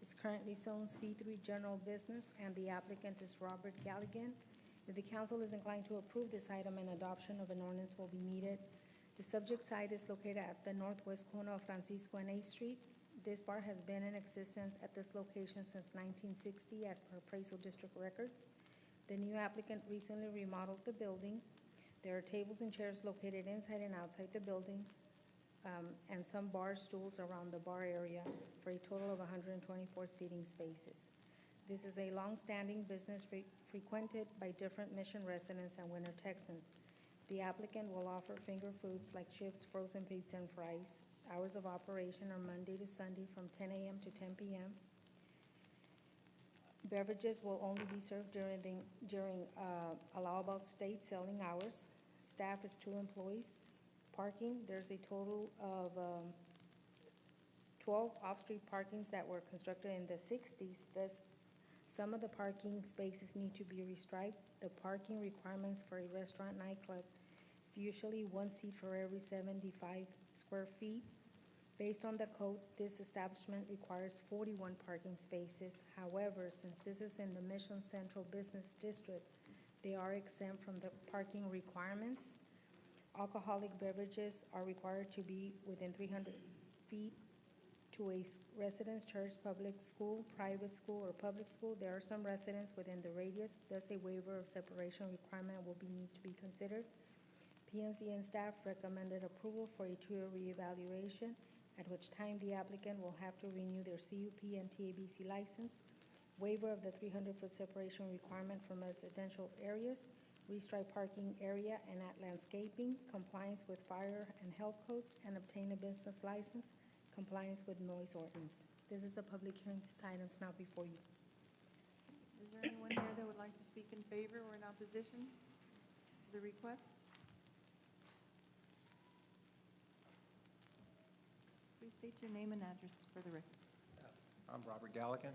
It's currently zone C3 General Business, and the applicant is Robert Galligan. If the council is inclined to approve this item, an adoption of an ordinance will be needed. The subject site is located at the northwest corner of Francisco and 8th Street. This bar has been in existence at this location since 1960 as per appraisal district records. The new applicant recently remodeled the building. There are tables and chairs located inside and outside the building, and some bar stools around the bar area for a total of 124 seating spaces. This is a long-standing business frequented by different Mission residents and Winter Texans. The applicant will offer finger foods like chips, frozen pizza, and fries. Hours of operation are Monday to Sunday from 10 a.m. to 10 p.m. Beverages will only be served during allowable state selling hours. Staff is 2 employees. Parking, there's a total of 12 off-street parkings that were constructed in the 60s. Thus, some of the parking spaces need to be restriped. The parking requirements for a restaurant nightclub is usually 1 seat for every 75 square feet. Based on the code, this establishment requires 41 parking spaces. However, since this is in the Mission Central Business District, they are exempt from the parking requirements. Alcoholic beverages are required to be within 300 feet to a residence, church, public school, private school, or public school. There are some residents within the radius, thus a waiver of separation requirement will need to be considered. P&Z and staff recommended approval for a 2-year reevaluation, at which time the applicant will have to renew their CUP and TABC license, waiver of the 300-foot separation requirement from residential areas, restripe parking area and at landscaping, compliance with fire and health codes, and obtain a business license, compliance with noise ordinance. This is a public hearing. This item is now before you. Is there anyone here that would like to speak in favor or in opposition to the request? Please state your name and address for the record. I'm Robert Galligan.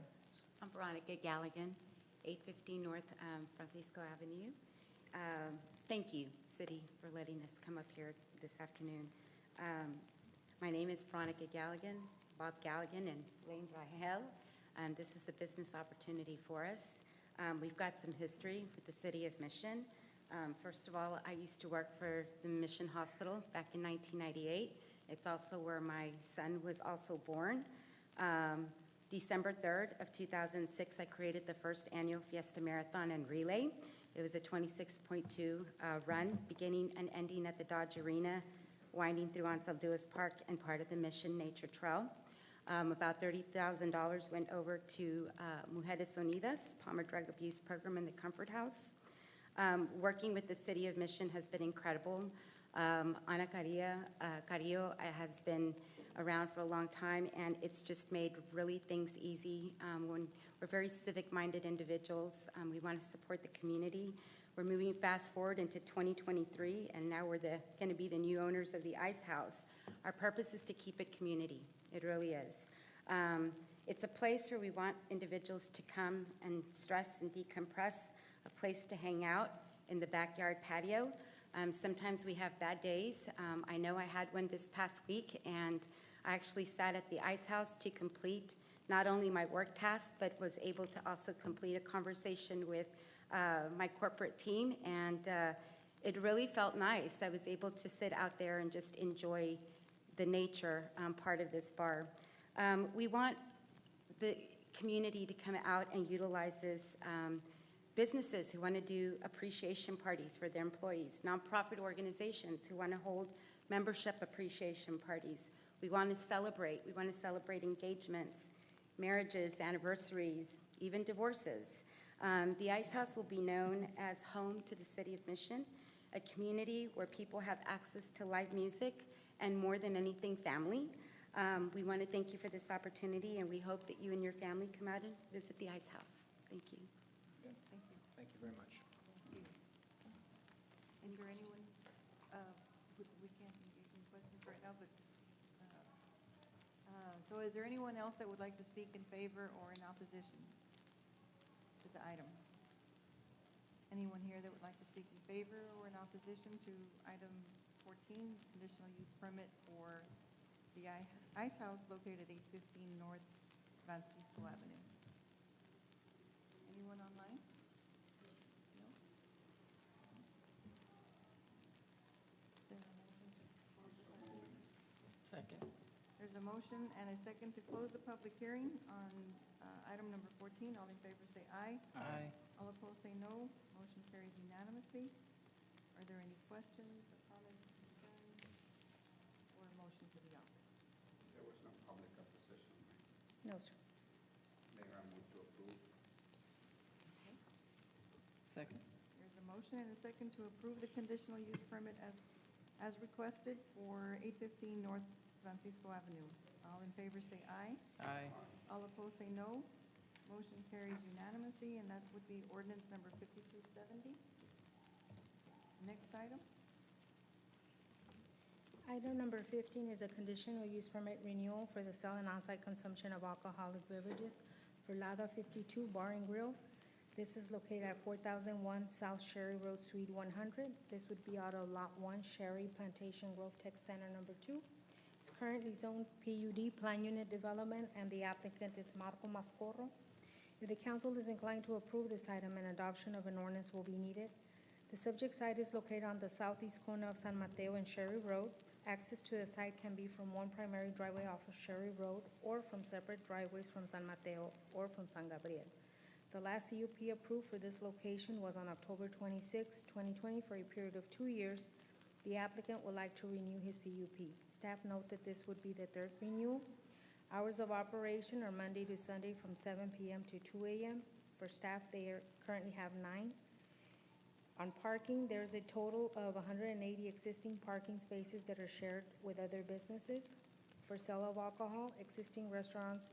I'm Veronica Galligan, 815 North Francisco Avenue. Thank you, City, for letting us come up here this afternoon. My name is Veronica Galligan, Bob Galligan, and Lane Rahel. This is a business opportunity for us. We've got some history with the City of Mission. First of all, I used to work for the Mission Hospital back in 1998. It's also where my son was also born. December 3rd of 2006, I created the first annual Fiesta Marathon and Relay. It was a 26.2 run, beginning and ending at the Dodge Arena, winding through Ansel Lewis Park and part of the Mission Nature Trail. About $30,000 went over to Mujeres Unidas, Palmer Drug Abuse Program in the Comfort House. Working with the City of Mission has been incredible. Ana Carrillo has been around for a long time, and it's just made really things easy. When we're very civic-minded individuals, we want to support the community. We're moving fast forward into 2023, and now we're going to be the new owners of the Ice House. Our purpose is to keep it community. It really is. It's a place where we want individuals to come and stress and decompress, a place to hang out in the backyard patio. Sometimes we have bad days. I know I had one this past week, and I actually sat at the Ice House to complete not only my work tasks, but was able to also complete a conversation with my corporate team, and it really felt nice. I was able to sit out there and just enjoy the nature part of this bar. We want the community to come out and utilize this. Businesses who want to do appreciation parties for their employees, nonprofit organizations who want to hold membership appreciation parties. We want to celebrate engagements, marriages, anniversaries, even divorces. The Ice House will be known as home to the City of Mission, a community where people have access to live music and, more than anything, family. We want to thank you for this opportunity, and we hope that you and your family come out and visit the Ice House. Thank you. Thank you very much. Is there anyone, we can't engage in questions right now, but, so is there anyone else that would like to speak in favor or in opposition to the item? Anyone here that would like to speak in favor or in opposition to item 14, conditional use permit for the Ice House located at 815 North Francisco Avenue? Anyone online? No? Second. There's a motion and a second to close the public hearing on item number 14. All in favor say aye. Aye. All opposed say no. Motion carries unanimously. Are there any questions or comments, concerns, or a motion to the offer? There was no public opposition. No, sir. Mayor, I move to approve. Second. There's a motion and a second to approve the conditional use permit as requested for 815 North Francisco Avenue. All in favor say aye. Aye. All opposed say no. Motion carries unanimously, and that would be ordinance number 5270. Next item. Item number 15 is a conditional use permit renewal for the sale and on-site consumption of alcoholic beverages for Lada 52 Bar and Grill. This is located at 4001 South Sherry Road, Suite 100. This would be out of Lot 1, Sherry Plantation Grove Tech Center number 2. It's currently zoned PUD, Plan Unit Development, and the applicant is Marco Mascorro. If the council is inclined to approve this item, an adoption of an ordinance will be needed. The subject site is located on the southeast corner of San Mateo and Sherry Road. Access to the site can be from one primary driveway off of Sherry Road or from separate driveways from San Mateo or from San Gabriel. The last CUP approved for this location was on October 26, 2020 for a period of 2 years. The applicant would like to renew his CUP. Staff note that this would be the third renewal. Hours of operation are Monday to Sunday from 7 p.m. to 2 a.m. For staff, they currently have 9. On parking, there's a total of 180 existing parking spaces that are shared with other businesses. For sale of alcohol, existing restaurants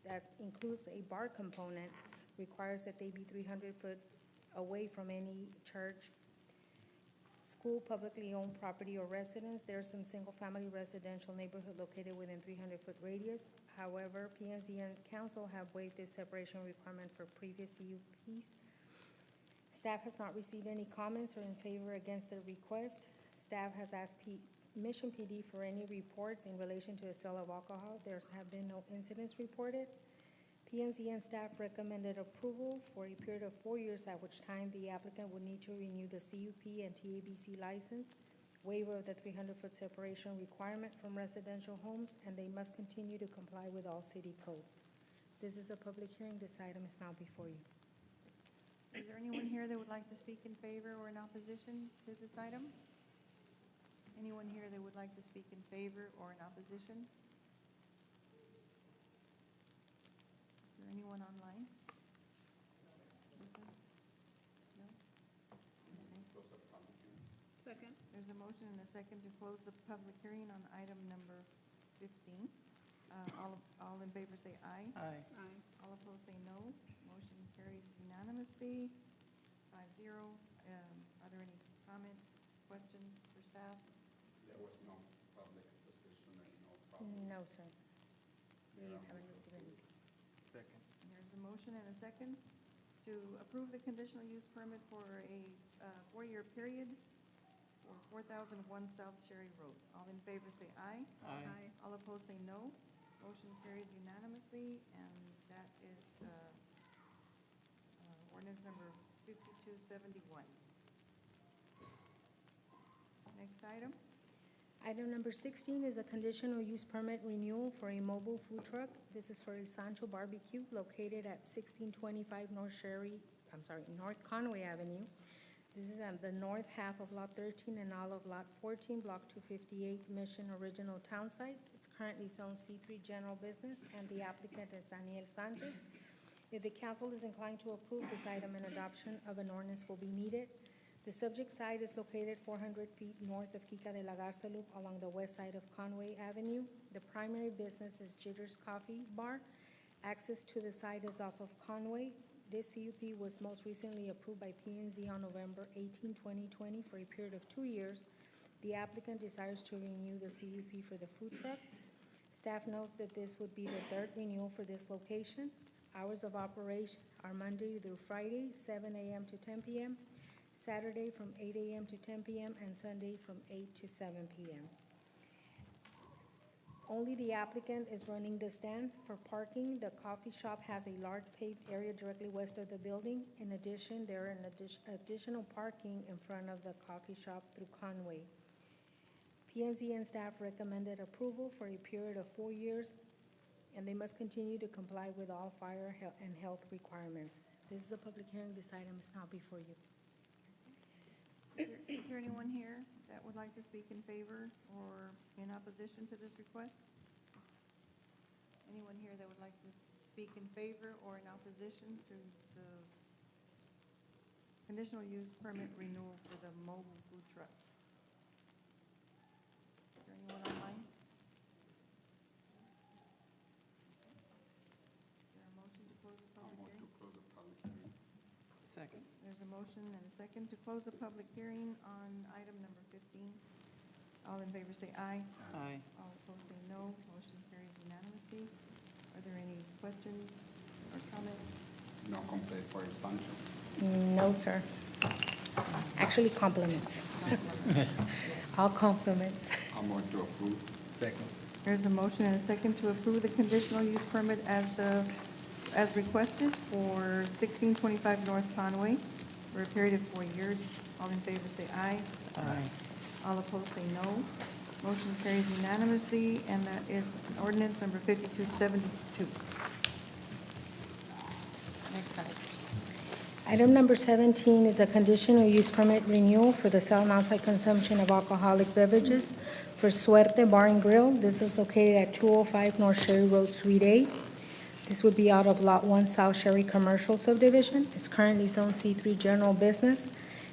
that includes a bar component requires that they be 300 foot away from any church, school, publicly owned property or residence. There are some single-family residential neighborhood located within 300-foot radius. However, P&Z and council have waived this separation requirement for previous CUPs. Staff has not received any comments or in favor or against the request. Staff has asked Mission PD for any reports in relation to the sale of alcohol. There have been no incidents reported. P&Z and staff recommended approval for a period of 4 years, at which time the applicant would need to renew the CUP and TABC license, waiver of the 300-foot separation requirement from residential homes, and they must continue to comply with all city codes. This is a public hearing. This item is now before you. Is there anyone here that would like to speak in favor or in opposition to this item? Anyone here that would like to speak in favor or in opposition? Is there anyone online? No? Okay. Second. There's a motion and a second to close the public hearing on item number 15. All in favor say aye. Aye. Aye. All opposed say no. Motion carries unanimously, 5-0. Are there any comments, questions for staff? There was no public position and no problem. No, sir. We Yeah, haven't received anything. Second. There's a motion and a second to approve the conditional use permit for a 4-year period for 4001 South Sherry Road. All in favor say aye. Aye. All opposed say no. Motion carries unanimously, and that is ordinance number 5271. Next item. Item number 16 is a conditional use permit renewal for a mobile food truck. This is for El Sancho Barbecue located at 1625 North Conway Avenue. This is on the north half of Lot 13 and all of Lot 14, Block 258, Mission Original Town Site. It's currently Zone C3 General Business, and the applicant is Daniel Sanchez. If the council is inclined to approve this item, an adoption of an ordinance will be needed. The subject site is located 400 feet north of Kika de la Garza Loop along the west side of Conway Avenue. The primary business is Jitters Coffee Bar. Access to the site is off of Conway. This CUP was most recently approved by P&Z on November 18, 2020 for a period of 2 years. The applicant desires to renew the CUP for the food truck. Staff notes that this would be the third renewal for this location. Hours of operation are Monday through Friday, 7 a.m. to 10 p.m., Saturday from 8 a.m. to 10 p.m., and Sunday from 8 to 7 p.m. Only the applicant is running the stand. For parking, the coffee shop has a large paved area directly west of the building. In addition, there are additional parking in front of the coffee shop through Conway. P&Z and staff recommended approval for a period of 4 years, and they must continue to comply with all fire and health requirements. This is a public hearing. This item is now before you. Is there anyone here that would like to speak in favor or in opposition to this request? Anyone here that would like to speak in favor or in opposition to the conditional use permit renewal for the mobile food truck? Is there anyone online? Is there a motion to close the public hearing? To close the public hearing. Second. There's a motion and a second to close the public hearing on item number 15. All in favor say aye. Aye. All opposed say no. Motion carries unanimously. Are there any questions or comments? No complaint for El Sancho. No, sir. Actually, compliments. All compliments. I'm going to approve. Second. There's a motion and a second to approve the conditional use permit as requested for 1625 North Conway for a period of 4 years. All in favor say aye. Aye. All opposed say no. Motion carries unanimously, and that is ordinance number 5272. Next item. Item number 17 is a conditional use permit renewal for the sale and outside consumption of alcoholic beverages for Suerte Bar and Grill. This is located at 205 North Sherry Road, Suite A. This would be out of Lot 1 South Sherry Commercial Subdivision. It's currently Zone C3 General Business,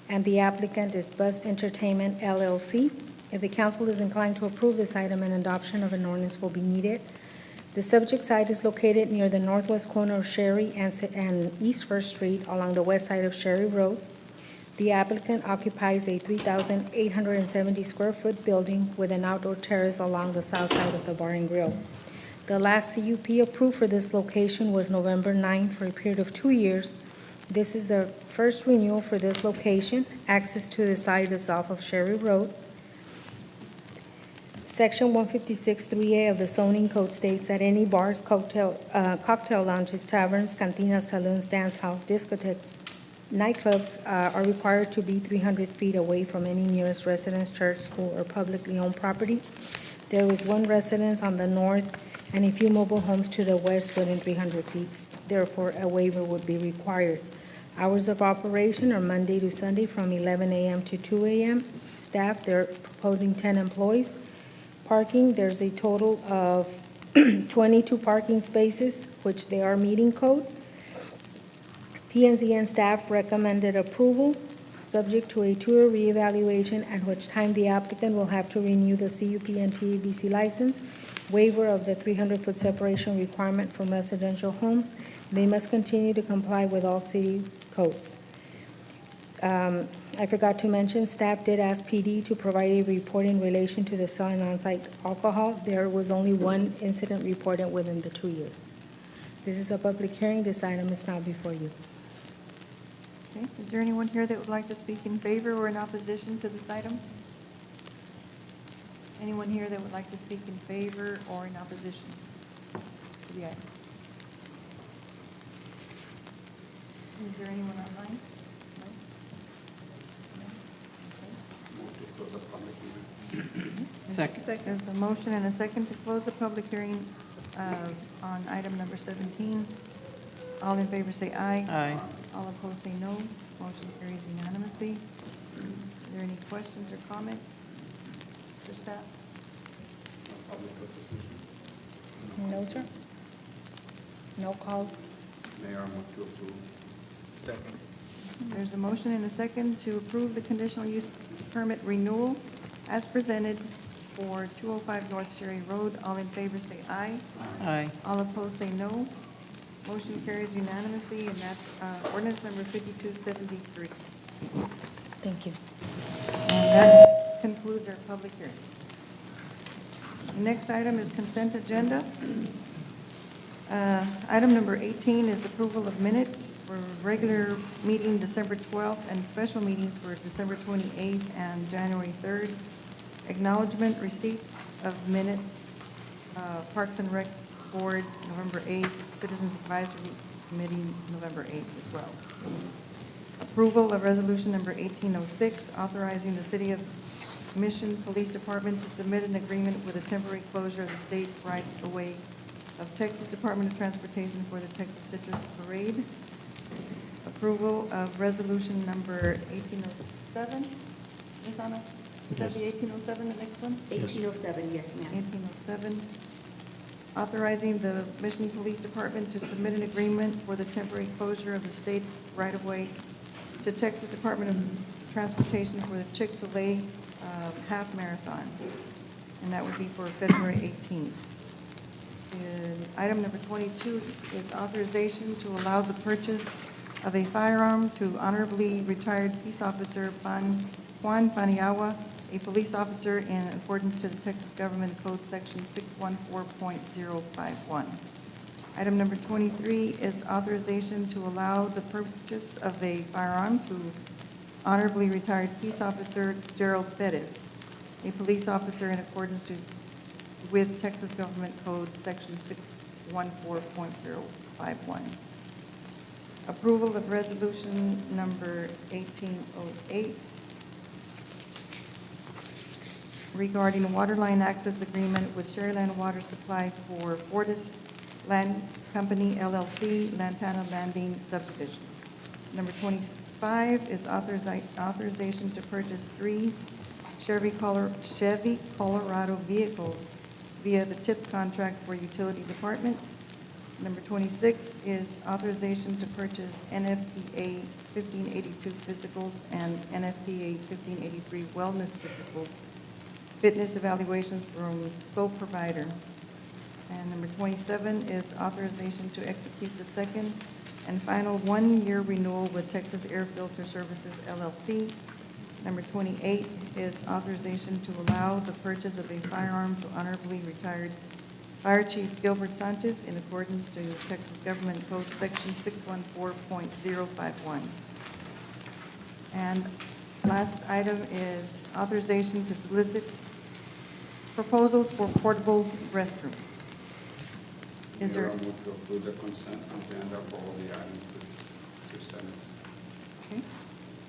and the applicant is Buzz Entertainment LLC. If the council is inclined to approve this item, an adoption of an ordinance will be needed. The subject site is located near the northwest corner of Sherry and East First Street along the west side of Sherry Road. The applicant occupies a 3,870 square foot building with an outdoor terrace along the south side of the bar and grill. The last CUP approved for this location was November 9 for a period of 2 years. This is the first renewal for this location. Access to the site is off of Sherry Road. Section 156-3A of the zoning code states that any bars, cocktail lounges, taverns, cantinas, saloons, dance hall, discotheques, nightclubs are required to be 300 feet away from any nearest residence, church, school, or publicly owned property. There is one residence on the north and a few mobile homes to the west within 300 feet. Therefore, a waiver would be required. Hours of operation are Monday to Sunday from 11 a.m. to 2 a.m. Staff, they're proposing 10 employees. Parking, there's a total of 22 parking spaces, which they are meeting code. P&Z and staff recommended approval, subject to a tour reevaluation, at which time the applicant will have to renew the CUP and TABC license, waiver of the 300-foot separation requirement from residential homes. They must continue to comply with all city codes. I forgot to mention, staff did ask PD to provide a report in relation to the selling on-site alcohol. There was only one incident reported within the 2 years. This is a public hearing. This item is now before you. Okay, is there anyone here that would like to speak in favor or in opposition to this item? Anyone here that would like to speak in favor or in opposition to the item? Is there anyone online? No? No? Okay. Second. There's a motion and a second to close the public hearing on item number 17. All in favor say aye. Aye. All opposed say no. Motion carries unanimously. Are there any questions or comments for staff? No, sir? No calls? Mayor, I move to approve. Second. There's a motion and a second to approve the conditional use permit renewal as presented for 205 North Sherry Road. All in favor say aye. Aye. All opposed say no. Motion carries unanimously, and that's ordinance number 5273. Thank you. And that concludes our public hearing. The next item is consent agenda. Item number 18 is approval of minutes for regular meeting December 12th and special meetings for December 28th and January 3rd. Acknowledgement receipt of minutes, Parks and Rec Board, November 8th, Citizens Advisory Committee, November 8th as well. Approval of resolution number 1806, authorizing the City of Mission Police Department to submit an agreement with a temporary closure of the state right-of-way of Texas Department of Transportation for the Texas Citrus Parade. Approval of resolution number 1807. Ms. Anna? Is that Yes. the 1807, the next one? 1807, yes, ma'am. 1807, authorizing the Mission Police Department to submit an agreement for the temporary closure of the state right-of-way to Texas Department of Transportation for the Chick-fil-A half marathon, and that would be for February 18th. And item number 22 is authorization to allow the purchase of a firearm to honorably retired peace officer Juan Paniagua, a police officer in accordance to the Texas Government Code Section 614.051. Item number 23 is authorization to allow the purchase of a firearm to honorably retired peace officer Gerald Pettis, a police officer in accordance with Texas Government Code Section 614.051. Approval of resolution number 1808 regarding water line access agreement with Sherryland Water Supply for Fortis Land Company LLC, Lantana Landing subdivision. Number 25 is authorization to purchase 3 Chevy Colorado vehicles via the TIPS contract for utility department. Number 26 is authorization to purchase NFPA 1582 physicals and NFPA 1583 wellness physical fitness evaluations from sole provider. And number 27 is authorization to execute the second and final one-year renewal with Texas Air Filter Services LLC. Number 28 is authorization to allow the purchase of a firearm to honorably retired Fire Chief Gilbert Sanchez in accordance to Texas Government Code Section 614.051. And last item is authorization to solicit proposals for portable restrooms. Is there, Mayor, I move to approve the consent agenda for all the items presented. okay?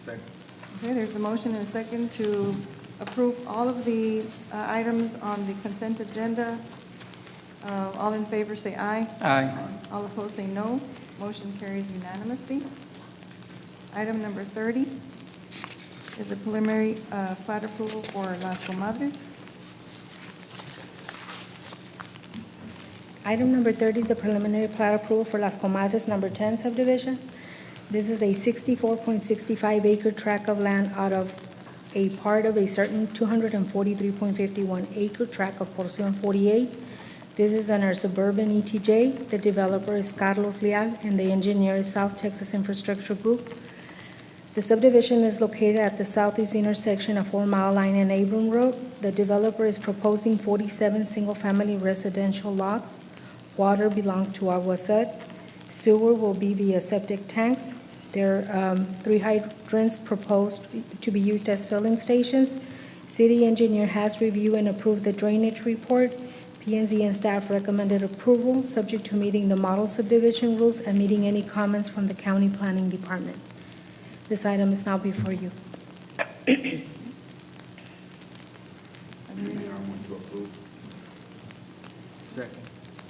Second. Okay, there's a motion and a second to approve all of the items on the consent agenda. All in favor say aye. Aye. All opposed say no. Motion carries unanimously. Item number 30 is a preliminary plat approval for Las Comadres. Item number 30 is the preliminary plat approval for Las Comadres Number 10 subdivision. This is a 64.65 acre tract of land out of a part of a certain 243.51 acre tract of Porción 48. This is in our suburban ETJ. The developer is Carlos Leal, and the engineer is South Texas Infrastructure Group. The subdivision is located at the southeast intersection of 4 Mile Line and Abram Road. The developer is proposing 47 single-family residential lots. Water belongs to Agua Sud. Sewer will be via septic tanks. There are 3 hydrants proposed to be used as filling stations. City engineer has reviewed and approved the drainage report. P&Z and staff recommended approval, subject to meeting the model subdivision rules and meeting any comments from the county planning department. This item is now before you. Mayor, I move to approve. Second.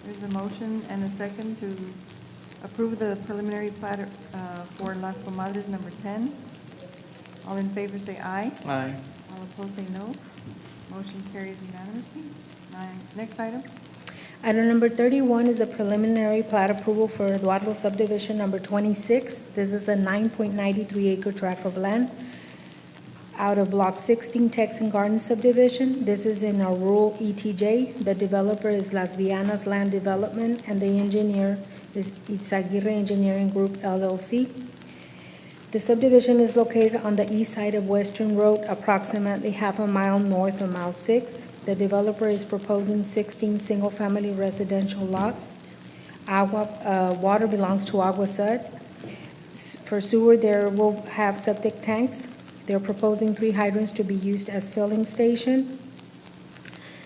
There's a motion and a second to approve the preliminary plat for Las Comadres Number 10. All in favor say aye. Aye. All opposed say no. Motion carries unanimously. Next item. Item number 31 is a preliminary plat approval for Eduardo subdivision number 26. This is a 9.93 acre tract of land out of block 16 Texan Garden subdivision. This is in our rural ETJ. The developer is Las Vianas Land Development, and the engineer is Itzaguirre Engineering Group LLC. The subdivision is located on the east side of Western Road, approximately half a mile north of Mile 6. The developer is proposing 16 single-family residential lots. Water belongs to Agua Sud. For sewer, there will have septic tanks. They're proposing 3 hydrants to be used as filling station.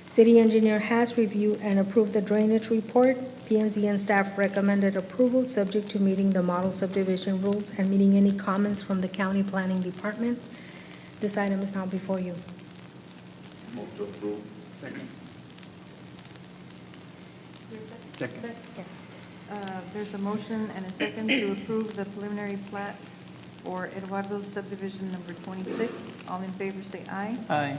City engineer has reviewed and approved the drainage report. P&Z and staff recommended approval, subject to meeting the model subdivision rules and meeting any comments from the county planning department. This item is now before you. Move to approve. Second. Second. Yes. There's a motion and a second to approve the preliminary plat for Eduardo subdivision number 26. All in favor say aye. Aye.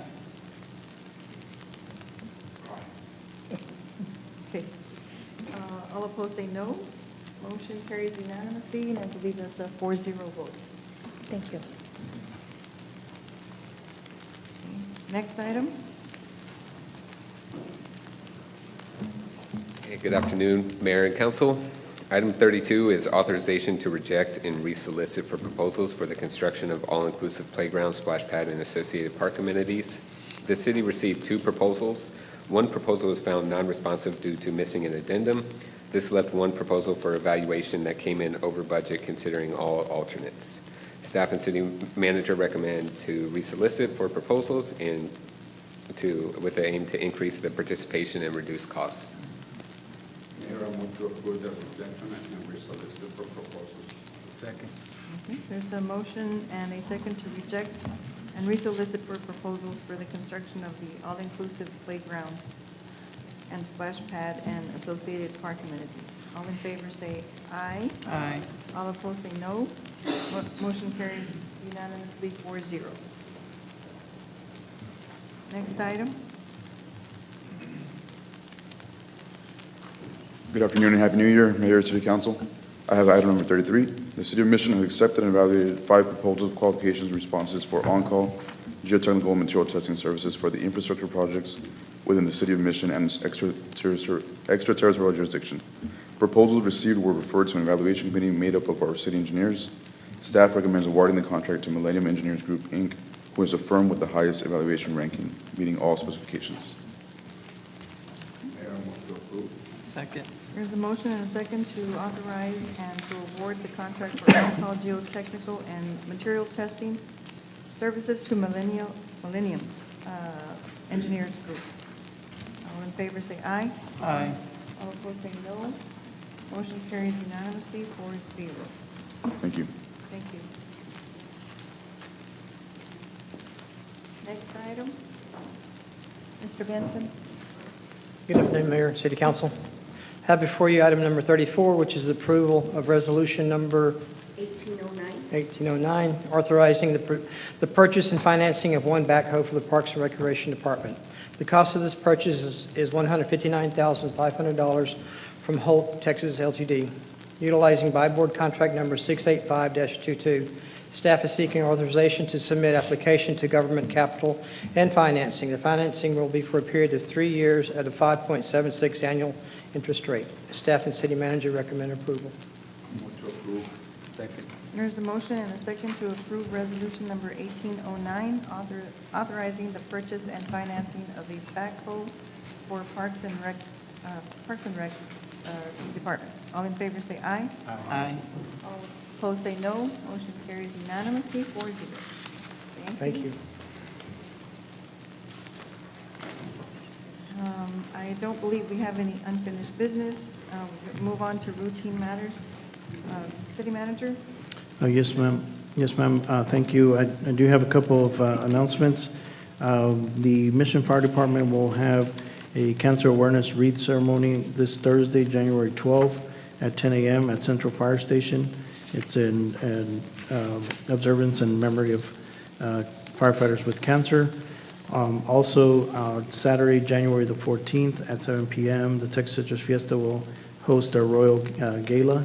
Okay. All opposed say no. Motion carries unanimously, and I believe that's a 4-0 vote. Thank you. Next item. Hey, good afternoon, Mayor and Council. Item 32 is authorization to reject and resolicit for proposals for the construction of all-inclusive playground, splash pad, and associated park amenities. The city received 2 proposals. One proposal was found non-responsive due to missing an addendum. This left 1 proposal for evaluation that came in over budget considering all alternates. Staff and city manager recommend to resolicit for proposals and with the aim to increase the participation and reduce costs. Mayor, I move to approve the rejection and resolicit for proposals. Second. Okay, there's a motion and a second to reject and resolicit for proposals for the construction of the all-inclusive playground and splash pad and associated park amenities. All in favor say aye. Aye. All opposed say no. Motion carries unanimously 4-0. Next item. Good afternoon and Happy New Year, Mayor, City Council. I have item number 33. The City of Mission has accepted and evaluated 5 proposals, qualifications, and responses for on-call geotechnical material testing services for the infrastructure projects within the City of Mission and its extraterritorial jurisdiction. Proposals received were referred to an evaluation committee made up of our city engineers. Staff recommends awarding the contract to Millennium Engineers Group, Inc., who is a firm with the highest evaluation ranking, meeting all specifications. Mayor, I move to approve. Second. There's a motion and a second to authorize and to award the contract for on-call geotechnical and material testing services to Millennium Engineers Group. in favor say aye. Aye. All opposed say no. Motion carries unanimously, 4-0. Thank you. Thank you. Next item, Mr. Benson. Good afternoon, Mayor, City Council. Have before you item number 34, which is approval of resolution number 1809, authorizing the purchase and financing of one backhoe for the Parks and Recreation Department. The cost of this purchase is $159,500 from Holt, Texas LTD, utilizing buy board contract number 685-22. Staff is seeking authorization to submit application to government capital and financing. The financing will be for a period of 3 years at a 5.76 annual interest rate. Staff and city manager recommend approval. Move to approve. Second. There's a motion and a second to approve resolution number 1809, authorizing the purchase and financing of a backhoe for Parks and Rec Department. All in favor say aye. Aye. All opposed say no. Motion carries unanimously, 4-0. Thank you. I don't believe we have any unfinished business. Move on to routine matters. City manager? Yes, ma'am. Yes, ma'am. Thank you. I do have a couple of announcements. The Mission Fire Department will have a cancer awareness wreath ceremony this Thursday, January 12th at 10 a.m. at Central Fire Station. It's an observance and memory of firefighters with cancer. Also, Saturday, January the 14th at 7 p.m., the Texas Citrus Fiesta will host a Royal Gala.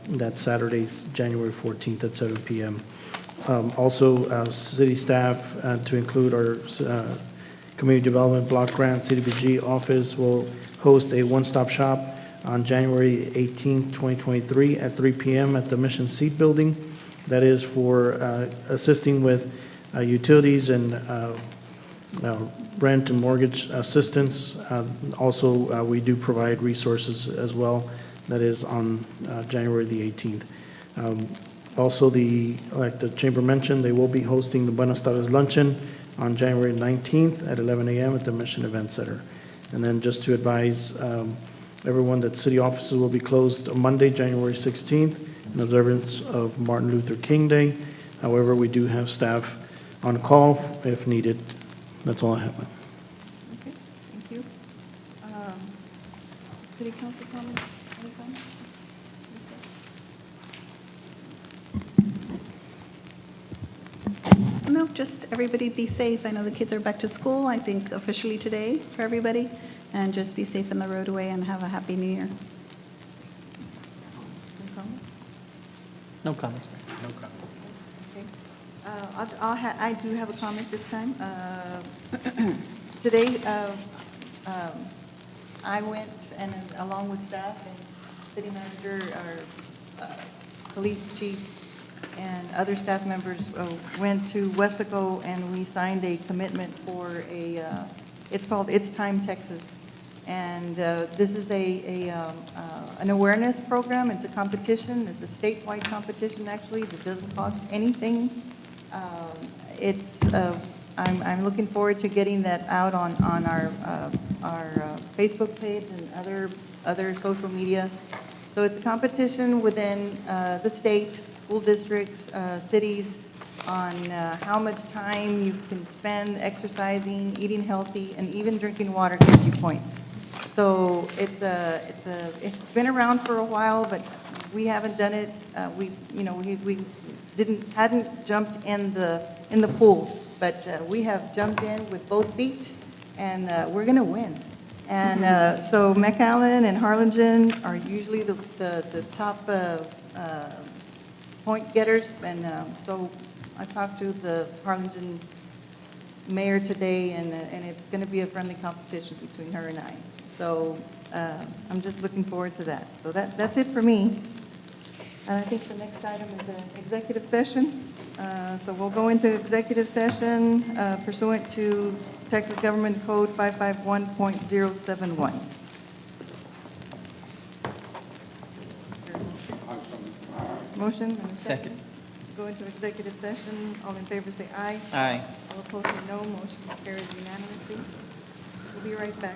That's Saturday, January 14th at 7 p.m. Also, city staff, to include our Community Development Block Grant CDBG office, will host a one-stop shop on January 18th, 2023 at 3 p.m. at the Mission Seat Building. That is for assisting with utilities and rent and mortgage assistance. Also, we do provide resources as well. That is on January the 18th. Also, like the chamber mentioned, they will be hosting the Buenos Tardes Luncheon on January 19th at 11 a.m. at the Mission Event Center. And then just to advise everyone that city offices will be closed on Monday, January 16th, in observance of Martin Luther King Day. However, we do have staff on call if needed. That's all I have. Okay, thank you. City council comments? Any comments? No, just everybody be safe. I know the kids are back to school, I think officially today for everybody. And just be safe in the roadway and have a happy new year. Any comments? No comments. Okay. I do have a comment this time. Today, I went, and along with staff and city manager, our police chief, and other staff members went to Wesco, and we signed a commitment for it's called It's Time Texas. And this is an awareness program. It's a competition. It's a statewide competition, actually. It doesn't cost anything. I'm looking forward to getting that out on our Facebook page and other social media. So it's a competition within the state, school districts, cities, on how much time you can spend exercising, eating healthy, and even drinking water gives you points. So it's been around for a while, but we haven't done it. We hadn't jumped in the pool, but we have jumped in with both feet, and we're going to win. And so McAllen and Harlingen are usually the top point getters, and so I talked to the Harlingen mayor today, and it's going to be a friendly competition between her and I. So I'm just looking forward to that. So that's it for me. And I think the next item is an executive session. So we'll go into executive session pursuant to Texas Government Code 551.071. Motion and a second. Go into executive session. All in favor say aye. Aye. All opposed say no. Motion carries unanimously. We'll be right back.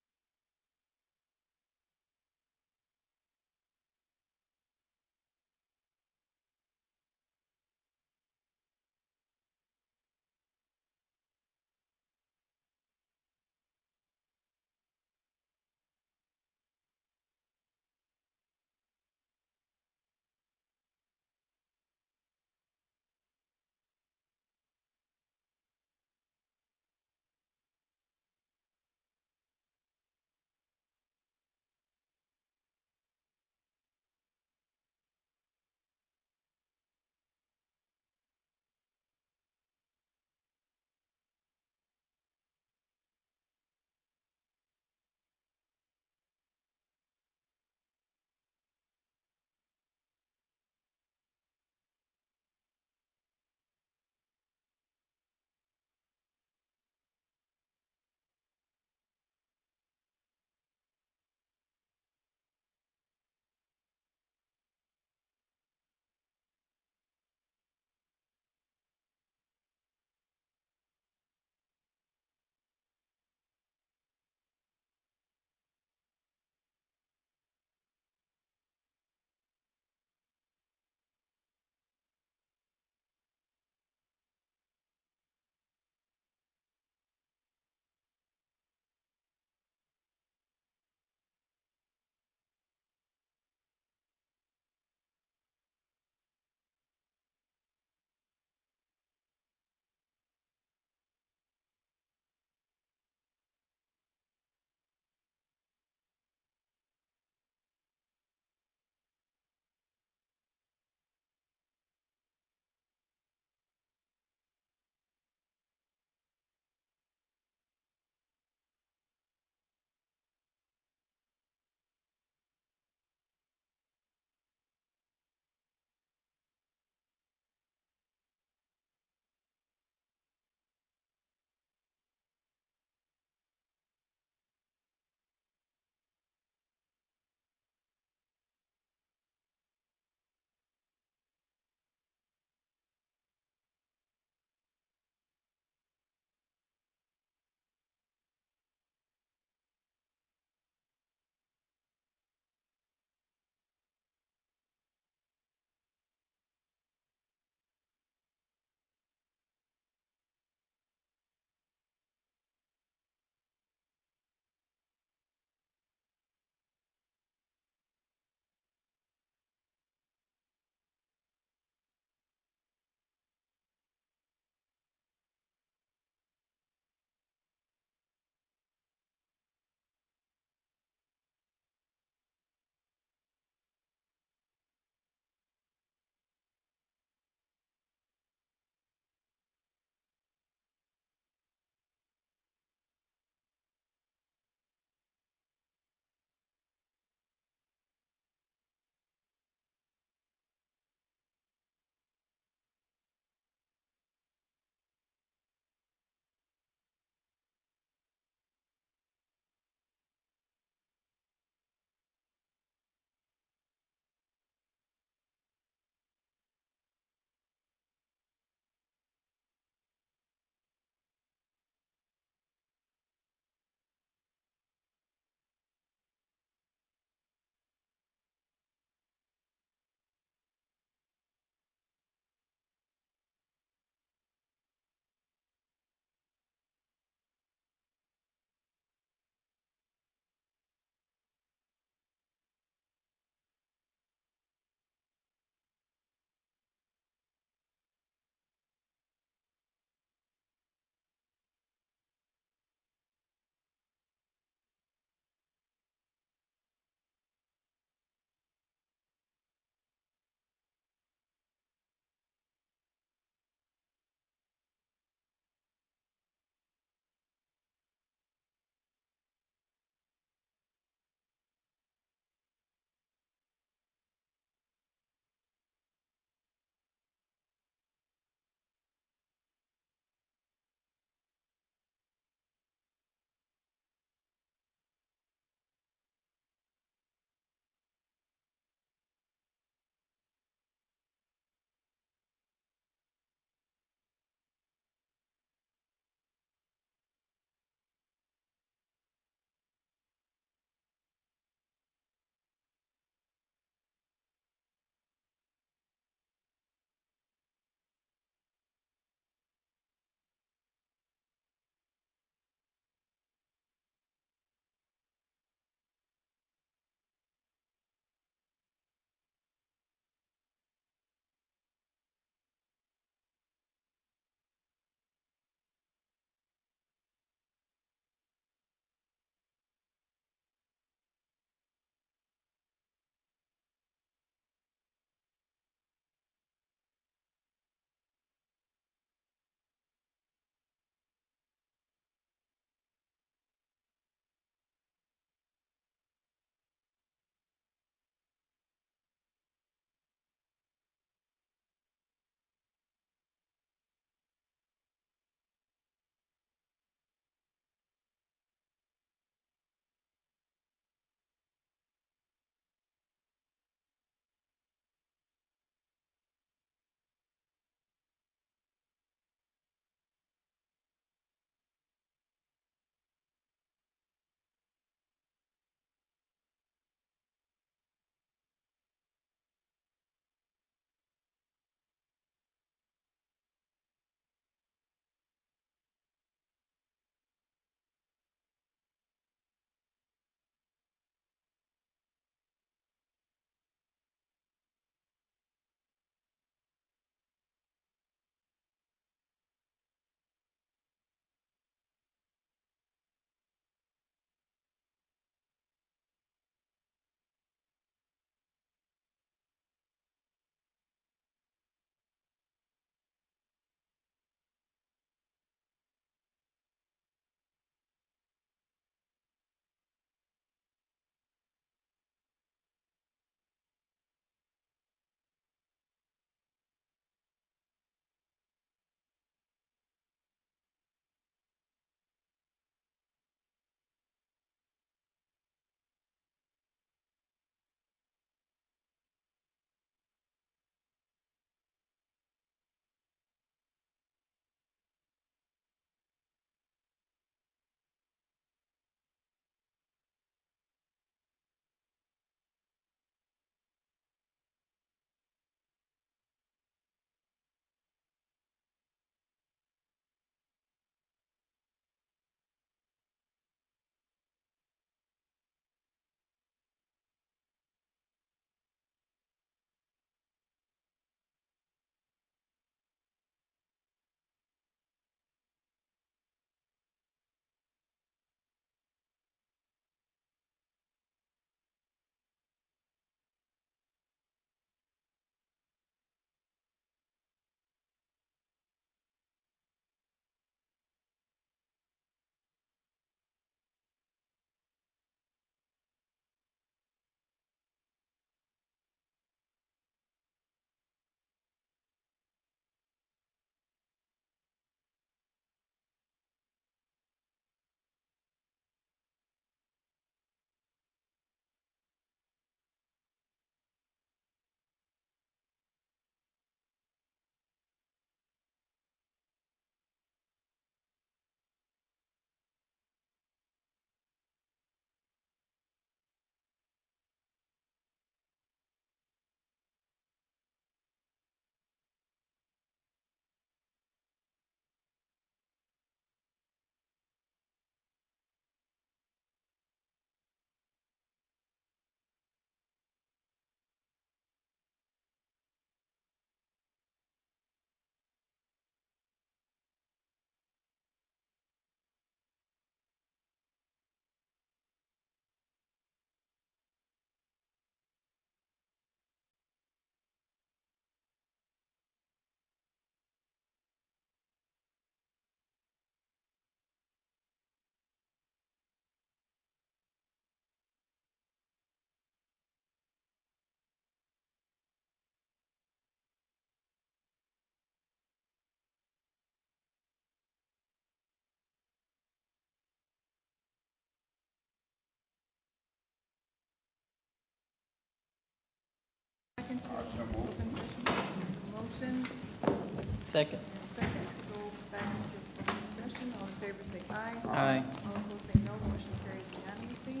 Second. Second, go back into open session. All in favor, say aye. Aye. All opposed, say no. Motion carries unanimously.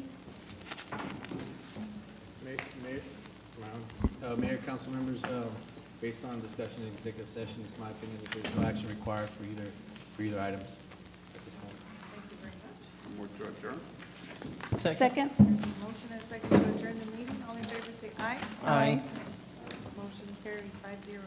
Mayor, council members, based on discussion in executive session, it's my opinion that there's no action required for either items at this point. Thank you very much. Move to adjourn. Second? Motion and second to adjourn the meeting. All in favor, say aye. Aye. Motion carries 5-0.